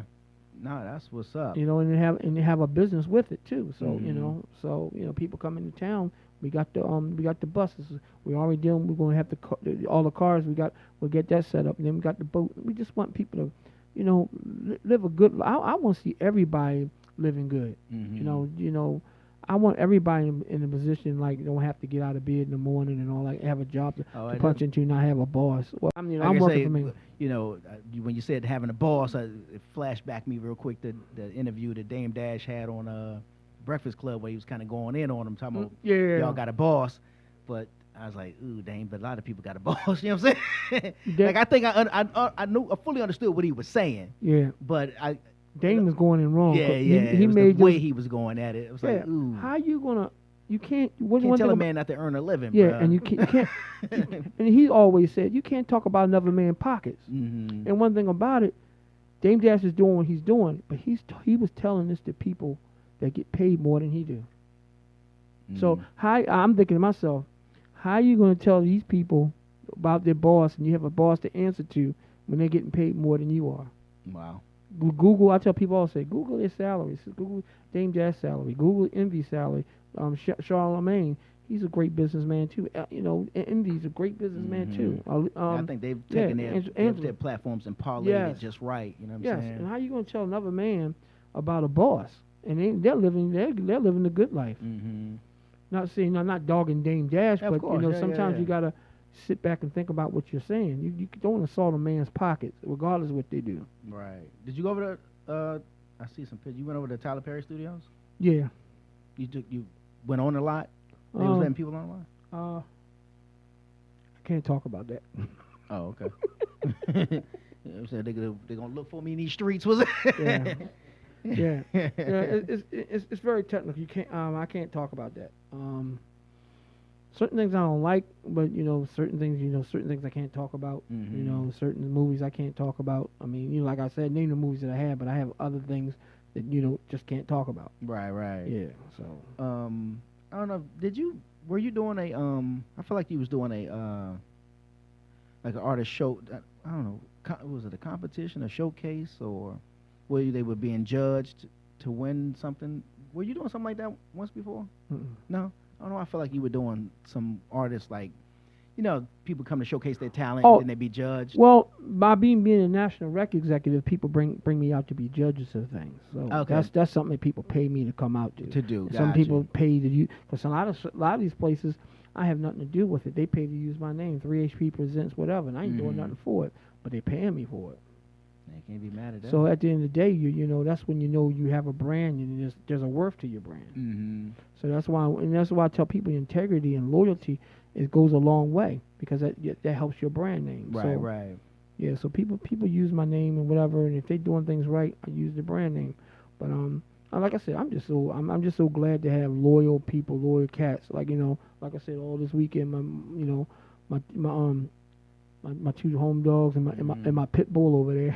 B: No, that's what's up.
C: And have a business with it too. So
B: Mhm.
C: people come into town. We got the buses. We already dealing. We're gonna have all the cars. We'll get that set up, and then we got the boat. We just want people to, live a good. I want to see everybody living good.
B: Mm-hmm.
C: I want everybody in a position like don't have to get out of bed in the morning and all that. Have a job to punch into, not have a boss. Well, I'm working for me.
B: When you said having a boss, it flashed back me real quick the interview that Dame Dash had on Breakfast Club where he was kind of going in on him, talking about y'all got a boss, but I was like, ooh, Dame, but a lot of people got a boss. You know what I'm saying? Like I think I fully understood what he was saying.
C: Yeah,
B: but
C: Dame was going in wrong.
B: Yeah.
C: He made
B: the way he was going at it. It was like, ooh,
C: how you gonna? You can't.
B: Can't tell a man not to earn a living.
C: Yeah,
B: bruh.
C: and you can't. And he always said you can't talk about another man's pockets.
B: Mm-hmm.
C: And one thing about it, Dame Dash is doing what he's doing, but he was telling this to people that get paid more than he do. So I'm thinking to myself, how are you going to tell these people about their boss, and you have a boss to answer to when they're getting paid more than you are?
B: Wow.
C: Google, I tell people all say, Google their salaries. Google Dame Dash salary. Google Envy's salary. Charlemagne, he's a great businessman too. Envy's a great businessman too.
B: I think they've taken their platforms and parlayed it just right. You know what I'm saying?
C: And how you going to tell another man about a boss? And they're living the good life.
B: Mm-hmm.
C: Not saying I'm not dogging Dame Dash, but
B: course.
C: Sometimes you gotta sit back and think about what you're saying. You don't assault a man's pockets, regardless of what they do.
B: Right. Did you go over to? I see some pictures. You went over to Tyler Perry Studios.
C: Yeah.
B: You went on a lot. They was letting people on a lot.
C: I can't talk about that.
B: Oh, okay. They're gonna look for me in these streets, was it?
C: Yeah. It's very technical. You can't. I can't talk about that. certain things I don't like, but certain things I can't talk about. Certain movies I can't talk about. I mean, like I said, name the movies that I have, but I have other things that just can't talk about.
B: Right.
C: Yeah. So.
B: I don't know. Were you doing a I feel like you was doing a like an artist show. I don't know. Was it a competition, a showcase, or where they were being judged to win something? Were you doing something like that once before?
C: Mm-mm.
B: No. I don't know. I feel like you were doing some artists like, people come to showcase their talent
C: Oh,
B: and then they be judged.
C: Well, by being a national rec executive, people bring me out to be judges of things. So
B: Okay.
C: that's something that people pay me to come out to.
B: To do.
C: Some
B: Gotcha.
C: people pay to use, because a lot of these places, I have nothing to do with it. They pay to use my name, 3HP Presents, whatever, and I ain't doing nothing for it, but they paying me for it.
B: They can't be mad at that.
C: So at the end of the day, that's when you have a brand and there's a worth to your brand.
B: Mm-hmm.
C: So that's why I tell people integrity and loyalty, it goes a long way, because that helps your brand name.
B: Right.
C: Yeah, so people use my name and whatever, and if they're doing things right, I use the brand name. But like I said, I'm just so glad to have loyal people, loyal cats. Like like I said, all this weekend, my two home dogs and my pit bull over there.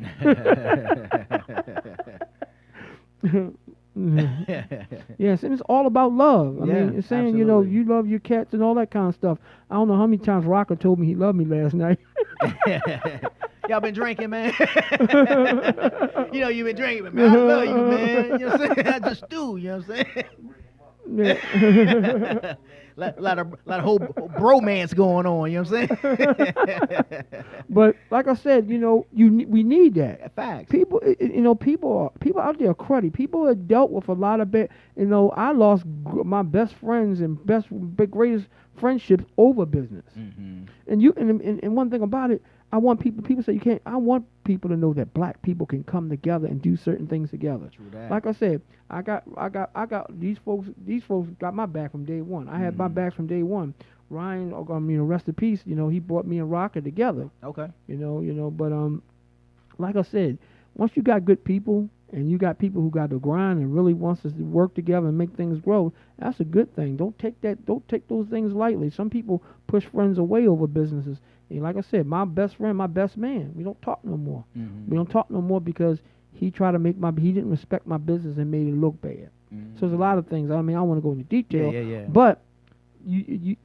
C: Yes, and it's all about love. I mean, it's saying
B: absolutely.
C: you love your cats and all that kind of stuff. I don't know how many times Rocker told me he loved me last night.
B: Y'all been drinking, man. You've been drinking, man. I love you, man. You know what I'm saying? I just do. You know what I'm saying?
C: Yeah.
B: lot of whole bromance going on. You know what I'm saying?
C: But like I said, we need that.
B: Facts.
C: People, people out there are cruddy. People have dealt with a lot of bad. I lost my best friends and greatest friendships over business.
B: Mm-hmm.
C: And one thing about it, I want people say you can't. I want people to know that black people can come together and do certain things together.
B: True that.
C: Like I said, I got these folks. These folks got my back from day one. I had my back from day one. Ryan, rest in peace. He brought me and Rocker together.
B: Okay.
C: But like I said, once you got good people and you got people who got the grind and really wants us to work together and make things grow, that's a good thing. Don't take those things lightly. Some people push friends away over businesses. And like I said, my best friend, my best man, we don't talk no more.
B: Mm-hmm.
C: We don't talk no more because he tried to he didn't respect my business and made it look bad.
B: Mm-hmm.
C: So there's a lot of things. I mean, I don't want to go into detail.
B: Yeah.
C: But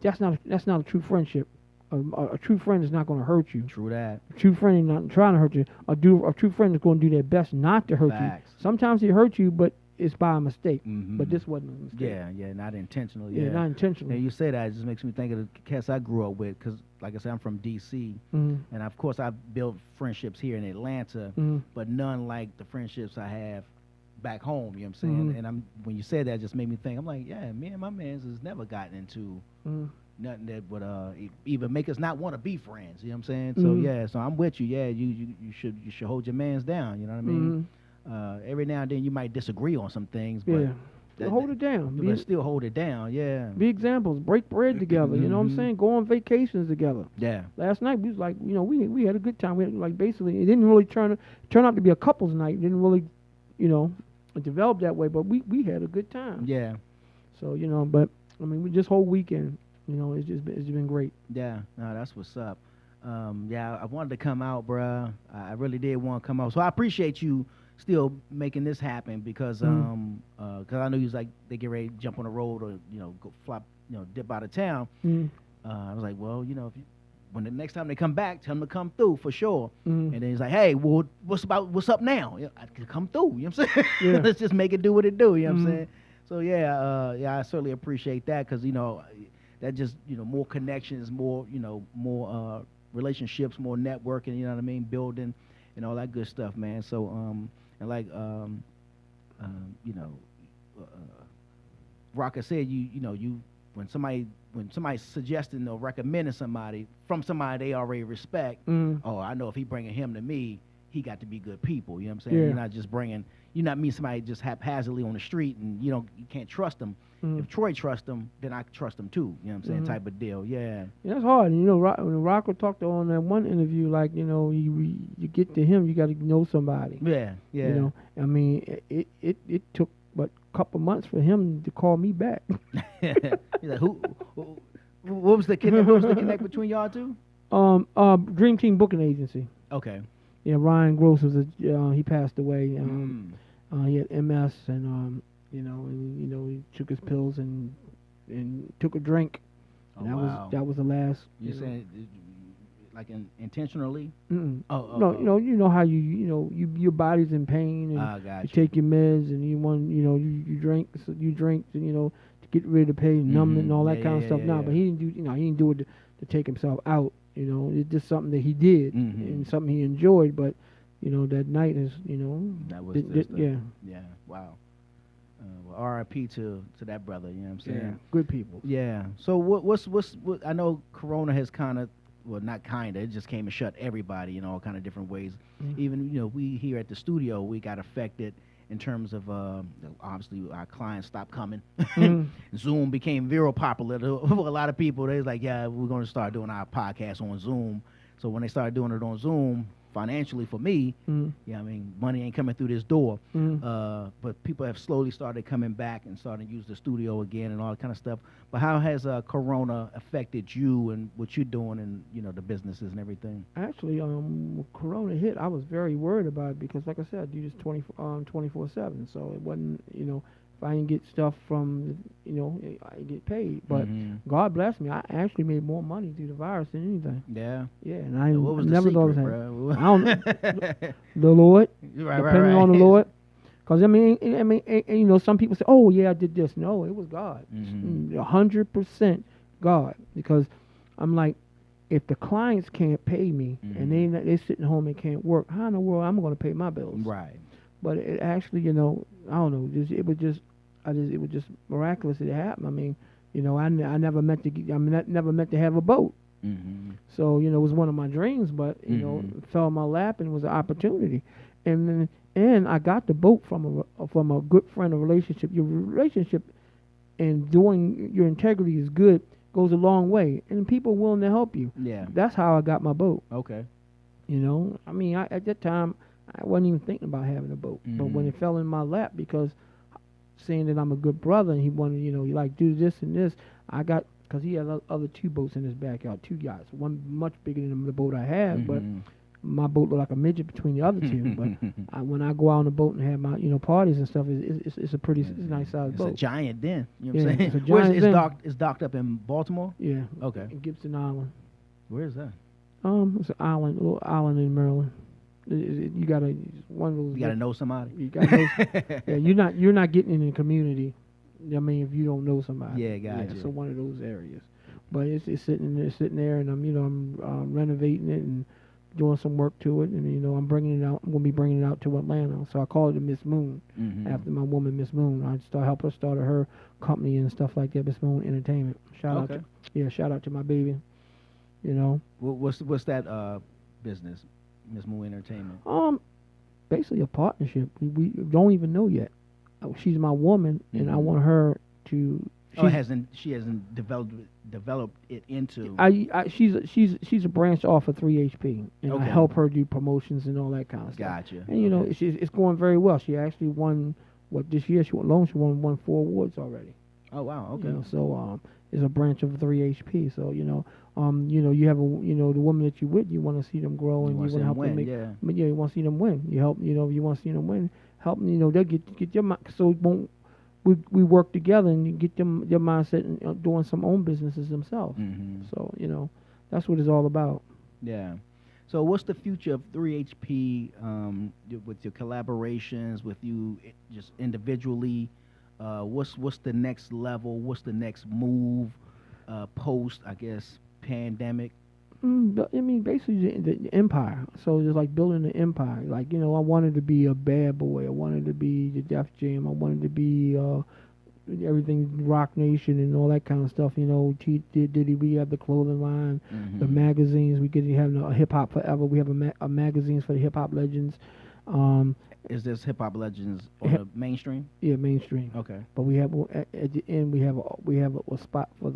C: that's not a true friendship. A true friend is not going to hurt you.
B: True that.
C: A true friend is not trying to hurt you. A true friend is going to do their best not to hurt
B: Facts.
C: you. Sometimes he hurt you, but it's by a mistake.
B: Mm-hmm.
C: But this wasn't a mistake.
B: Yeah, not intentional.
C: Yeah, not intentional.
B: And you say that, it just makes me think of the cats I grew up with, because, like I said, I'm from D.C.,
C: Mm-hmm.
B: and of course I've built friendships here in Atlanta,
C: Mm-hmm.
B: but none like the friendships I have back home, you know what I'm saying?
C: Mm-hmm.
B: And when you said that, it just made me think, I'm like, yeah, me and my mans has never gotten into
C: Mm-hmm.
B: nothing that would even make us not want to be friends, you know what I'm saying?
C: Mm-hmm.
B: So, yeah, so I'm with you. Yeah, you should hold your mans down, you know what I mean? Every now and then you might disagree on some things, but
C: hold it down.
B: but still hold it down, yeah.
C: Be examples. Break bread together. You know what I'm saying? Go on vacations together.
B: Yeah.
C: Last night we was like, we had a good time. We had, like, basically, it didn't really turn out to be a couples night. It didn't really, develop that way. But we had a good time.
B: Yeah.
C: So but I mean, we just whole weekend. It's been great.
B: Yeah. No, that's what's up. Yeah, I wanted to come out, bruh. I really did want to come out. So I appreciate you still making this happen, because cause I know you was like, they get ready to jump on the road or go flop, dip out of town. I was like, well, when the next time they come back, tell them to come through for sure. And then he's like, hey, well, what's up now? I can come through. You know what I'm saying?
C: Yeah.
B: Let's just make it do what it do. You know what I'm saying? So yeah, I certainly appreciate that, because that just more connections, more more relationships, more networking. You know what I mean? Building and all that good stuff, man. So and like Rocker said, you when somebody's suggesting or recommending somebody from somebody they already respect, oh, I know if he bringing him to me, he got to be good people. You know what I'm saying?
C: Yeah.
B: You're not meeting somebody just haphazardly on the street and you can't trust them. If Troy trusts them, then I trust them too. You know what I'm saying? Type of deal. Yeah.
C: Yeah, it's hard. When Rocco talked on that one interview, like, you get to him, you got to know somebody.
B: Yeah.
C: I mean, it took but a couple months for him to call me back.
B: He's like, who What was the connect between y'all two?
C: Dream Team Booking Agency.
B: Okay.
C: Yeah, Ryan Gross was he passed away. He had MS, and he took his pills and took a drink.
B: Oh,
C: And
B: wow.
C: that was the last.
B: You're saying like intentionally?
C: Mm-mm.
B: Oh,
C: No, you know how your body's in pain, and
B: gotcha.
C: you take your meds, and you drink, and to get rid of the pain, numbing, and all that kind of stuff. But he didn't do it to take himself out. It's just something that he did, and something he enjoyed. But that night is
B: that was yeah. Wow. Well, R.I.P. to that brother. You know what I'm saying?
C: Yeah, good people.
B: Yeah. So what I know Corona has kind of, well, not kind of, it just came and shut everybody in all kind of different ways. Even we here at the studio, we got affected in terms of obviously our clients stopped coming. Zoom became very popular. A lot of people, they was like, yeah, we're going to start doing our podcast on Zoom. So when they started doing it on Zoom, financially for me, money ain't coming through this door. But people have slowly started coming back and starting to use the studio again and all that kind of stuff. But how has Corona affected you and what you're doing and the businesses and everything?
C: Actually, when Corona hit, I was very worried about it because, like I said, I do this 24/7. So it wasn't, if I didn't get stuff from, I get paid. But God bless me, I actually made more money through the virus than anything.
B: Yeah.
C: Yeah, and I
B: what was
C: never
B: the
C: thought
B: secret,
C: it was
B: bro?
C: I don't the Lord, depending on the Lord. Because some people say, "Oh yeah, I did this." No, it was God, 100% God. Because I'm like, if the clients can't pay me and they sitting home and can't work, how in the world I'm going to pay my bills?
B: Right.
C: But it actually, I don't know, it was just miraculous it happened. I mean, I never meant to have a boat. So it was one of my dreams, but it fell in my lap and it was an opportunity. And I got the boat from a good friend, a relationship. Your relationship and doing your integrity is good goes a long way, and people are willing to help you.
B: Yeah.
C: That's how I got my boat.
B: Okay.
C: At that time I wasn't even thinking about having a boat, but when it fell in my lap, because saying that I'm a good brother and he wanted, you like do this and this, because he had other two boats in his backyard, two yachts, one much bigger than the boat I had, but my boat looked like a midget between the other two. But when I go out on the boat and have my parties and stuff, it's a pretty nice sized boat.
B: It's a giant den. You know what I'm saying?
C: It's a giant den.
B: It's docked up in Baltimore.
C: Yeah.
B: Okay.
C: In Gibson Island.
B: Where is that?
C: It's a little island in Maryland. You gotta one of those.
B: You gotta know somebody.
C: You gotta know. Yeah, you're not getting in the community. I mean, if you don't know somebody.
B: Yeah, gotcha.
C: Yeah, so one of those areas, but it's sitting there, and I'm renovating it and doing some work to it, and I'm bringing it out. I'm gonna be bringing it out to Atlanta. So I call it the Miss Moon after my woman Miss Moon. I help her start her company and stuff like that. Miss Moon Entertainment. Shout out to my baby.
B: What's that business? Miss Moon Entertainment.
C: Basically a partnership. We don't even know yet. She's my woman, and I want her to.
B: She hasn't developed it into.
C: She's a branch off of 3HP, and I help her do promotions and all that kind of stuff.
B: Gotcha.
C: And it's going very well. She actually won this year. She won 4 awards already.
B: Oh wow. Okay.
C: So it's a branch of 3HP. So you have the woman that you with, you want to see them grow, and you want to help them make. Yeah, you want to see them win. You help. You want to see them win. Help them. They'll get your mind. So we work together and get their mindset and doing some own businesses themselves. So that's what it's all about.
B: Yeah. So what's the future of 3HP with your collaborations, with you just individually? What's the next level? What's the next move post, I guess, pandemic?
C: Basically the empire. So it's like building an empire. Like, I wanted to be a bad boy. I wanted to be the Def Jam. I wanted to be everything Rock Nation and all that kind of stuff. Diddy, we have the clothing line, the magazines. We could have Hip Hop Forever. We have a magazines for the hip hop legends.
B: Is this Hip Hop Legends on the mainstream?
C: Yeah, mainstream.
B: Okay.
C: But we have at the end we have a spot for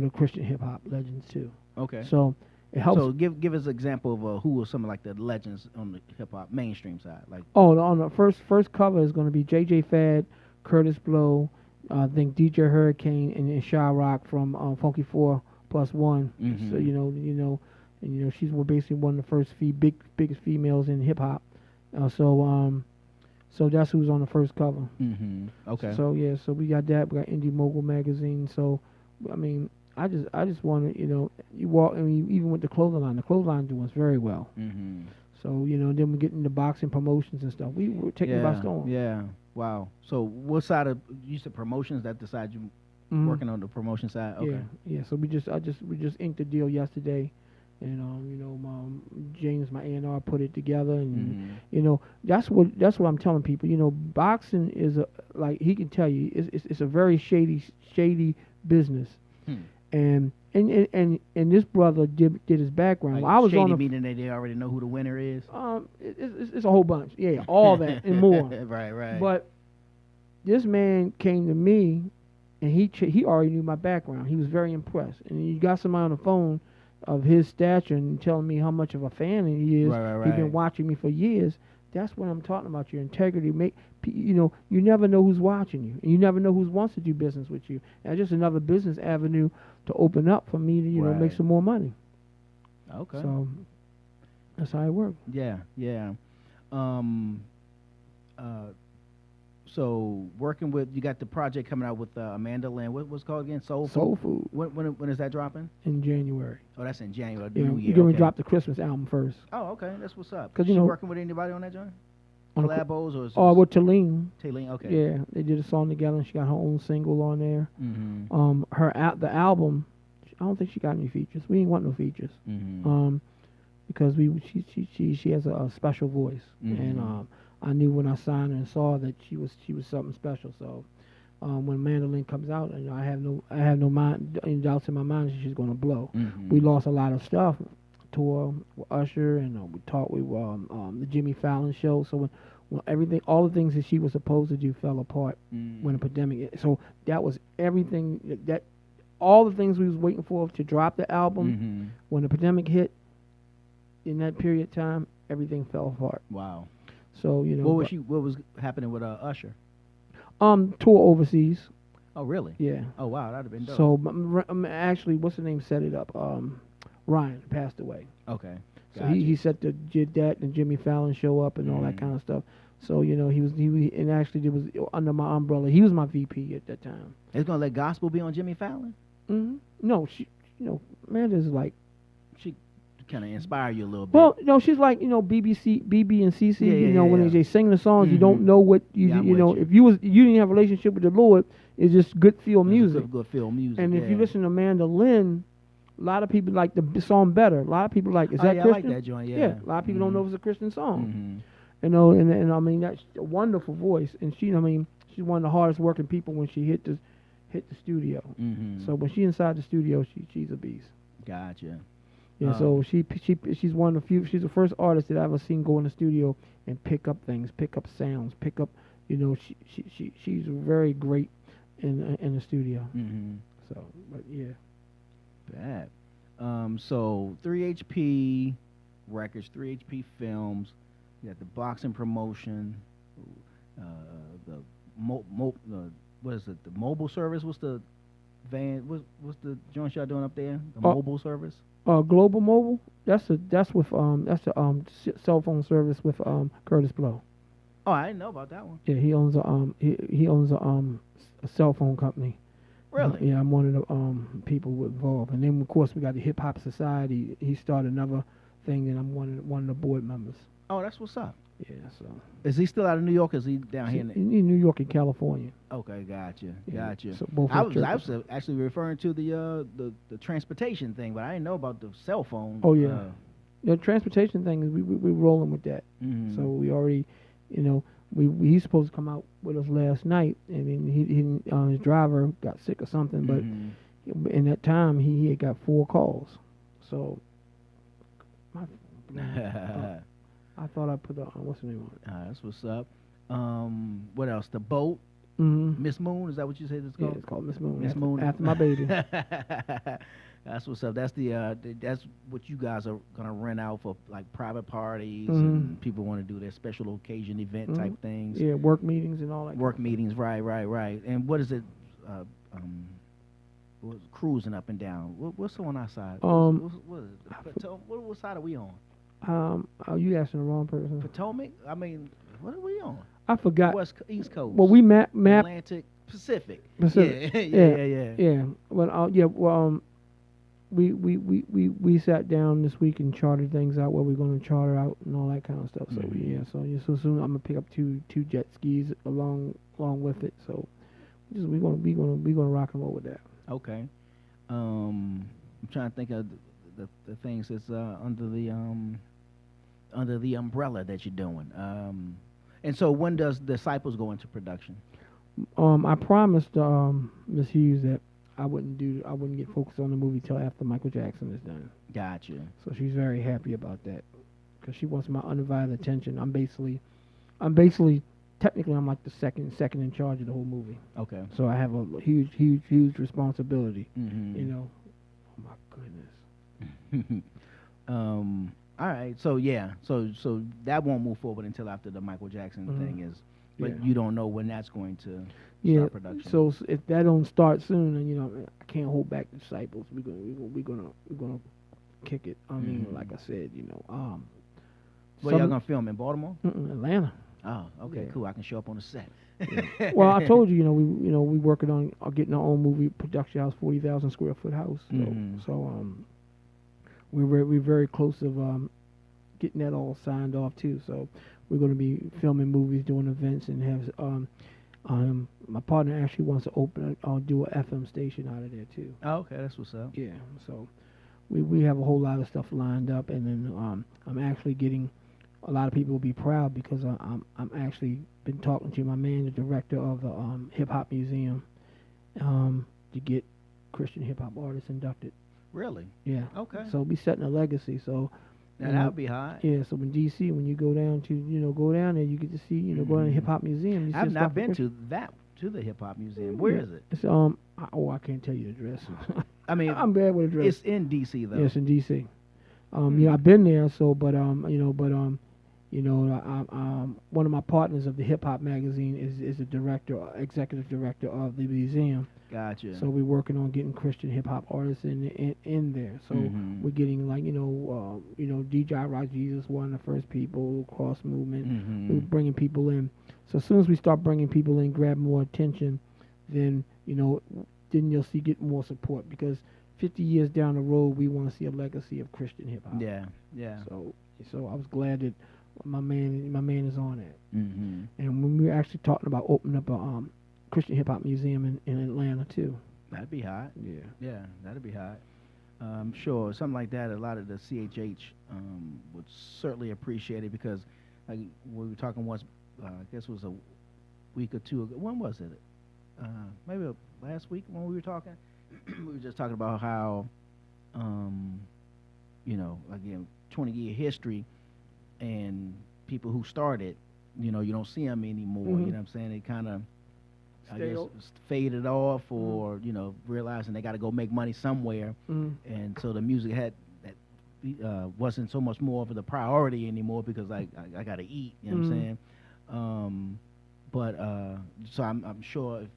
C: the Christian hip hop legends too.
B: Okay.
C: So it helps.
B: So give us an example of who are some of like the legends on the hip hop mainstream side, like.
C: On the first cover is going to be JJ Fad, Curtis Blow, I think DJ Hurricane and Shy Rock from Funky 4+1. So and she's basically one of the first biggest females in hip hop. So that's who's on the first cover.
B: Okay.
C: So yeah, so we got that. We got Indie Mogul magazine. So I mean, I just want to you walk. I mean, even with the clothing line doing very well. So then we get into boxing promotions and stuff. We were taking it by storm.
B: Yeah. Wow. So what side of you said promotions? That side you working on the promotion side? Okay.
C: Yeah. So we just inked the deal yesterday, and James, my A&R, put it together, and that's what I'm telling people. Boxing is like he can tell you it's a very shady business, and this brother did his background.
B: Like
C: I was
B: shady
C: on
B: meaning that they already know who the winner is.
C: It's a whole bunch. Yeah, all that and more.
B: Right.
C: But this man came to me, and he already knew my background. He was very impressed, and you got somebody on the phone of his stature and telling me how much of a fan he is.
B: Right.
C: He's been watching me for years. That's what I'm talking about. Your integrity. You never know who's watching you, and you never know who wants to do business with you. And just another business avenue to open up for me to make some more money.
B: Okay.
C: So that's how it works.
B: Yeah. So working with, you got the project coming out with Amanda Lynn. What's it called again? Soul
C: Food.
B: When is that dropping?
C: In January.
B: Oh, that's in January.
C: Yeah,
B: New Year.
C: we're going to drop the Christmas album first.
B: Oh, okay. That's what's up.
C: 'Cause
B: she working with anybody on that joint? Collabos or?
C: Oh, with Talene.
B: Talene, okay.
C: Yeah, they did a song together, and she got her own single on there. The album, I don't think she got any features. We didn't want no features. Because she has a special voice, and I knew when I signed her and saw that she was something special. So when Mandolin comes out, I have no doubts in my mind that she's going to blow. We lost a lot of stuff. Tour with Usher, and we talked with the Jimmy Fallon show. So when all the things that she was supposed to do fell apart when the pandemic. So that was everything that all the things we was waiting for to drop the album. When the pandemic hit, in that period of time, everything fell apart.
B: Wow.
C: So
B: what was happening with Usher?
C: Tour overseas.
B: Oh, really?
C: Yeah.
B: Oh, wow, that'd have been dope.
C: So actually, what's the name? Set it up. Ryan passed away.
B: Okay.
C: So he did that, and Jimmy Fallon show up and all that kind of stuff. So he and actually it was under my umbrella. He was my VP at that time.
B: It's gonna let gospel be on Jimmy Fallon?
C: No, Amanda's like,
B: she kind of inspire you a little bit.
C: Well, no, she's like BB and CC. When they sing the songs, you don't know what if you didn't have a relationship with the Lord, it's just good feel music.
B: Good feel music.
C: And if you listen to Amanda Lynn, a lot of people like the song better. A lot of people like, is that Christian?
B: I like that joint. Yeah.
C: A lot of people don't know if it's a Christian song. And I mean, that's a wonderful voice, and she's one of the hardest working people when she hit the studio. So when she's inside the studio, she's a beast.
B: Gotcha.
C: Yeah, so she's one of the few. She's the first artist that I've ever seen go in the studio and pick up things, pick up sounds, pick up. She's very great in the studio. So, but yeah.
B: Bad. So 3HP Records, 3HP Films. You got the boxing promotion. What is it? The mobile service. What's the van? What's the joint y'all doing up there? The mobile service.
C: Global Mobile. That's the cell phone service with Curtis Blow.
B: Oh, I didn't know about that one.
C: Yeah, he owns a cell phone company.
B: Really?
C: Yeah, I'm one of the people involved. And then of course we got the Hip Hop Society. He started another thing, and I'm one of the board members.
B: Oh, that's what's up.
C: Yeah. So
B: is he still out of New York? Or is he down here
C: in New York and California?
B: Okay, gotcha.
C: So both
B: I was actually referring to the transportation thing, but I didn't know about the cell phone.
C: Oh yeah, the transportation thing is we rolling with that. So we already, he's supposed to come out with us last night, and then his driver got sick or something. But in that time, he had got 4 calls. So I thought I put what's the name on it?
B: That's what's up. What else? The boat. Miss Moon, is that what you said it's called?
C: Yeah, it's called Miss Moon.
B: Miss Moon.
C: After my baby.
B: That's what's up. That's that's what you guys are gonna rent out for, like private parties and people want to do their special occasion event type things.
C: Yeah, work meetings and all that.
B: Work meetings, right. And what is it? was cruising up and down. What's on our side? What side are we on?
C: Oh, you asking the wrong person.
B: Potomac? I mean, what are we on?
C: I forgot.
B: East Coast.
C: Well, we map
B: Atlantic, Pacific. Yeah.
C: Well, we sat down this week and charted things out, what we're going to charter out and all that kind of stuff. So so soon I'm gonna pick up two jet skis along with it. So we're gonna rock and roll with that.
B: Okay. I'm trying to think of the things that's under the umbrella that you're doing. And so when does Disciples go into production?
C: I promised Miss Hughes that I wouldn't get focused on the movie till after Michael Jackson is done.
B: Gotcha.
C: So she's very happy about that because she wants my undivided attention. I'm basically technically I'm like the second in charge of the whole movie.
B: Okay.
C: So I have a huge responsibility.
B: Mm-hmm.
C: You know. Oh my goodness.
B: All right. So so that won't move forward until after the Michael Jackson thing is. But you don't know when that's going to start production.
C: So if that don't start soon, then I can't hold back the Disciples. We're gonna kick it. I mean, like I said,
B: Where y'all gonna film in Baltimore?
C: Atlanta.
B: Oh, okay, cool. I can show up on the set.
C: Yeah. Well, I told you, we working on getting our own movie production house, 40,000 square foot house. So, we're very close of getting that all signed off too. So we're going to be filming movies, doing events, and have my partner actually wants to do a FM station out of there too.
B: Oh, okay, that's what's up.
C: Yeah. So we have a whole lot of stuff lined up, and then I'm actually getting. A lot of people will be proud because I'm actually been talking to my man, the director of the Hip Hop Museum, to get Christian hip hop artists inducted.
B: Really?
C: Yeah.
B: Okay.
C: So we setting a legacy. So
B: that would be hot.
C: Yeah. So in DC, when you go down there, you get to see go down to the Hip Hop Museum.
B: I've not been to the Hip Hop Museum. Where is it?
C: It's I can't tell you the address.
B: I mean,
C: I'm bad with address.
B: It's in DC though.
C: Yes, in DC. I've been there. So, one of my partners of the Hip Hop magazine is the executive director of the museum.
B: Gotcha.
C: So we're working on getting Christian hip hop artists in there. So we're getting DJ Rock Jesus, one of the first people, Cross Movement. We're bringing people in. So as soon as we start bringing people in, grab more attention, then you'll see get more support because 50 years down the road, we want to see a legacy of Christian hip hop.
B: Yeah, yeah.
C: So I was glad that my man is on it.
B: Mm-hmm.
C: And when we were actually talking about opening up a Christian hip hop museum in Atlanta too.
B: That'd be hot.
C: Yeah,
B: that'd be hot. I'm sure something like that. A lot of the CHH would certainly appreciate it because we were talking once. I guess it was a week or two ago. When was it? Maybe last week when we were talking. We were just talking about how, again, 20-year history. And people who started, you don't see them anymore. You know what I'm saying? They kind of, faded off or, realizing they got to go make money somewhere. And so the music wasn't so much more of the priority anymore because I got to eat, you know what I'm saying? So I'm sure if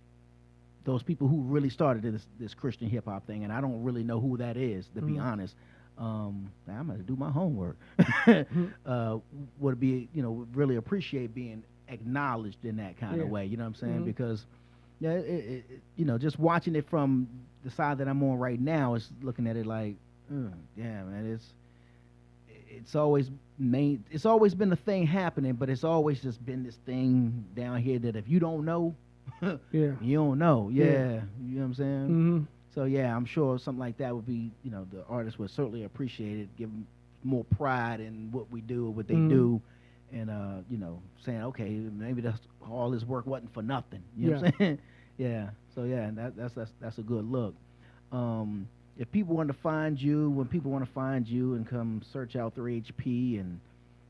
B: those people who really started this Christian hip-hop thing, and I don't really know who that is, to be honest, I'm going to do my homework. Would be, really appreciate being acknowledged in that kind of way. You know what I'm saying? Because, just watching it from the side that I'm on right now, is looking at it like, yeah, man, it's always been a thing happening, but it's always just been this thing down here that if you don't know, you don't know. Yeah, you know what I'm saying? So yeah, I'm sure something like that would be, the artists would certainly appreciate it, give them more pride in what we do, what they do, and saying, okay, maybe all this work wasn't for nothing. You know what I'm saying? Yeah. So yeah, that's a good look. If people want to find you, and come search out 3HP and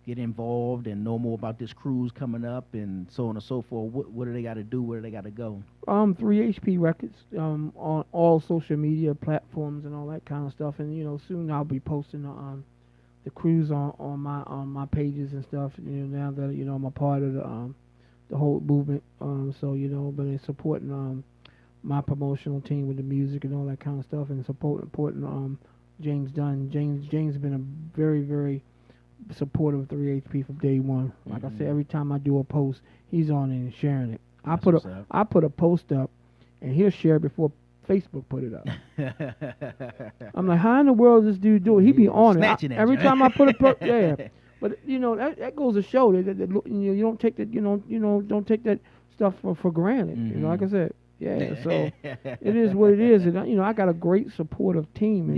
B: get involved and know more about this cruise coming up and so on and so forth, what do they got to do? Where do they got to go?
C: 3HP Records on all social media platforms and all that kind of stuff. And soon I'll be posting the cruise on my pages and stuff. Now that I'm a part of the whole movement. But it's supporting my promotional team with the music and all that kind of stuff, and supporting James Dunn. James has been a very, very supportive of 3HP from day one. Like I said, every time I do a post, he's on it and sharing it. I put a post up, and he'll share it before Facebook put it up. I'm like, how in the world does this dude do it? He be on it. Every time I put a post, yeah. But that goes to show that you don't take that don't take that stuff for granted. Like I said, so it is what it is. And I got a great supportive team,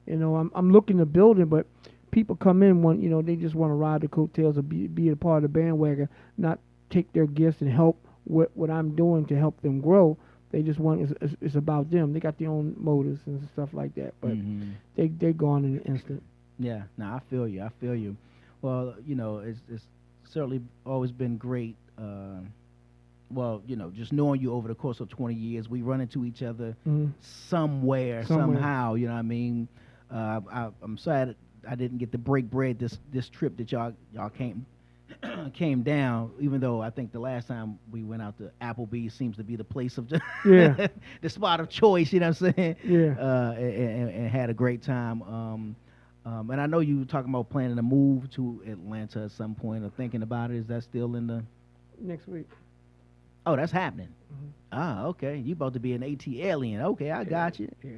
C: and I'm looking to build it, but people come in when they just want to ride the coattails or be a part of the bandwagon, not take their gifts and help what I'm doing to help them grow. They just want it's about them. They got their own motives and stuff like that, but they gone in an instant.
B: Yeah, no, I feel you. Well, it's certainly always been great. Just knowing you over the course of 20 years, we run into each other somewhere, somehow. You know what I mean? I'm sad I didn't get to break bread this trip that y'all came down. Even though I think the last time we went out to Applebee's seems to be the place of the spot of choice. You know what I'm saying?
C: Yeah.
B: And had a great time. And I know you were talking about planning a move to Atlanta at some point or thinking about it. Is that still in the
C: next week?
B: Oh, that's happening. Okay. You about to be an AT alien. Okay, I got you.
C: Yeah.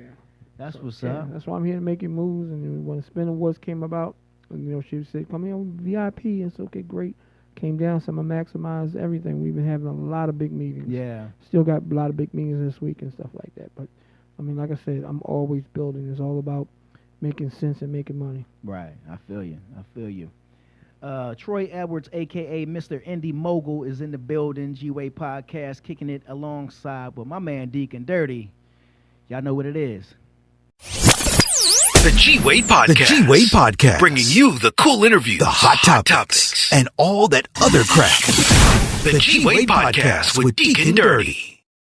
B: That's what's up.
C: That's why I'm here to make moves. And when Spin Awards came about, and, she said, come here on VIP. It's okay, great. Came down, so I'm going to maximize everything. We've been having a lot of big meetings. Yeah. Still got a lot of big meetings this week and stuff like that. But, I mean, like I said, I'm always building. It's all about making sense and making money.
B: Right. I feel you. Troy Edwards, a.k.a. Mr. Indie Mogul, is in the building. G-Wade Podcast, kicking it alongside with my man Deacon Dirty. Y'all know what it is.
A: The G-Wade Podcast. Bringing you the cool interviews, the hot topics, and all that other crap. The G-Wade Podcast with Deacon Dirty.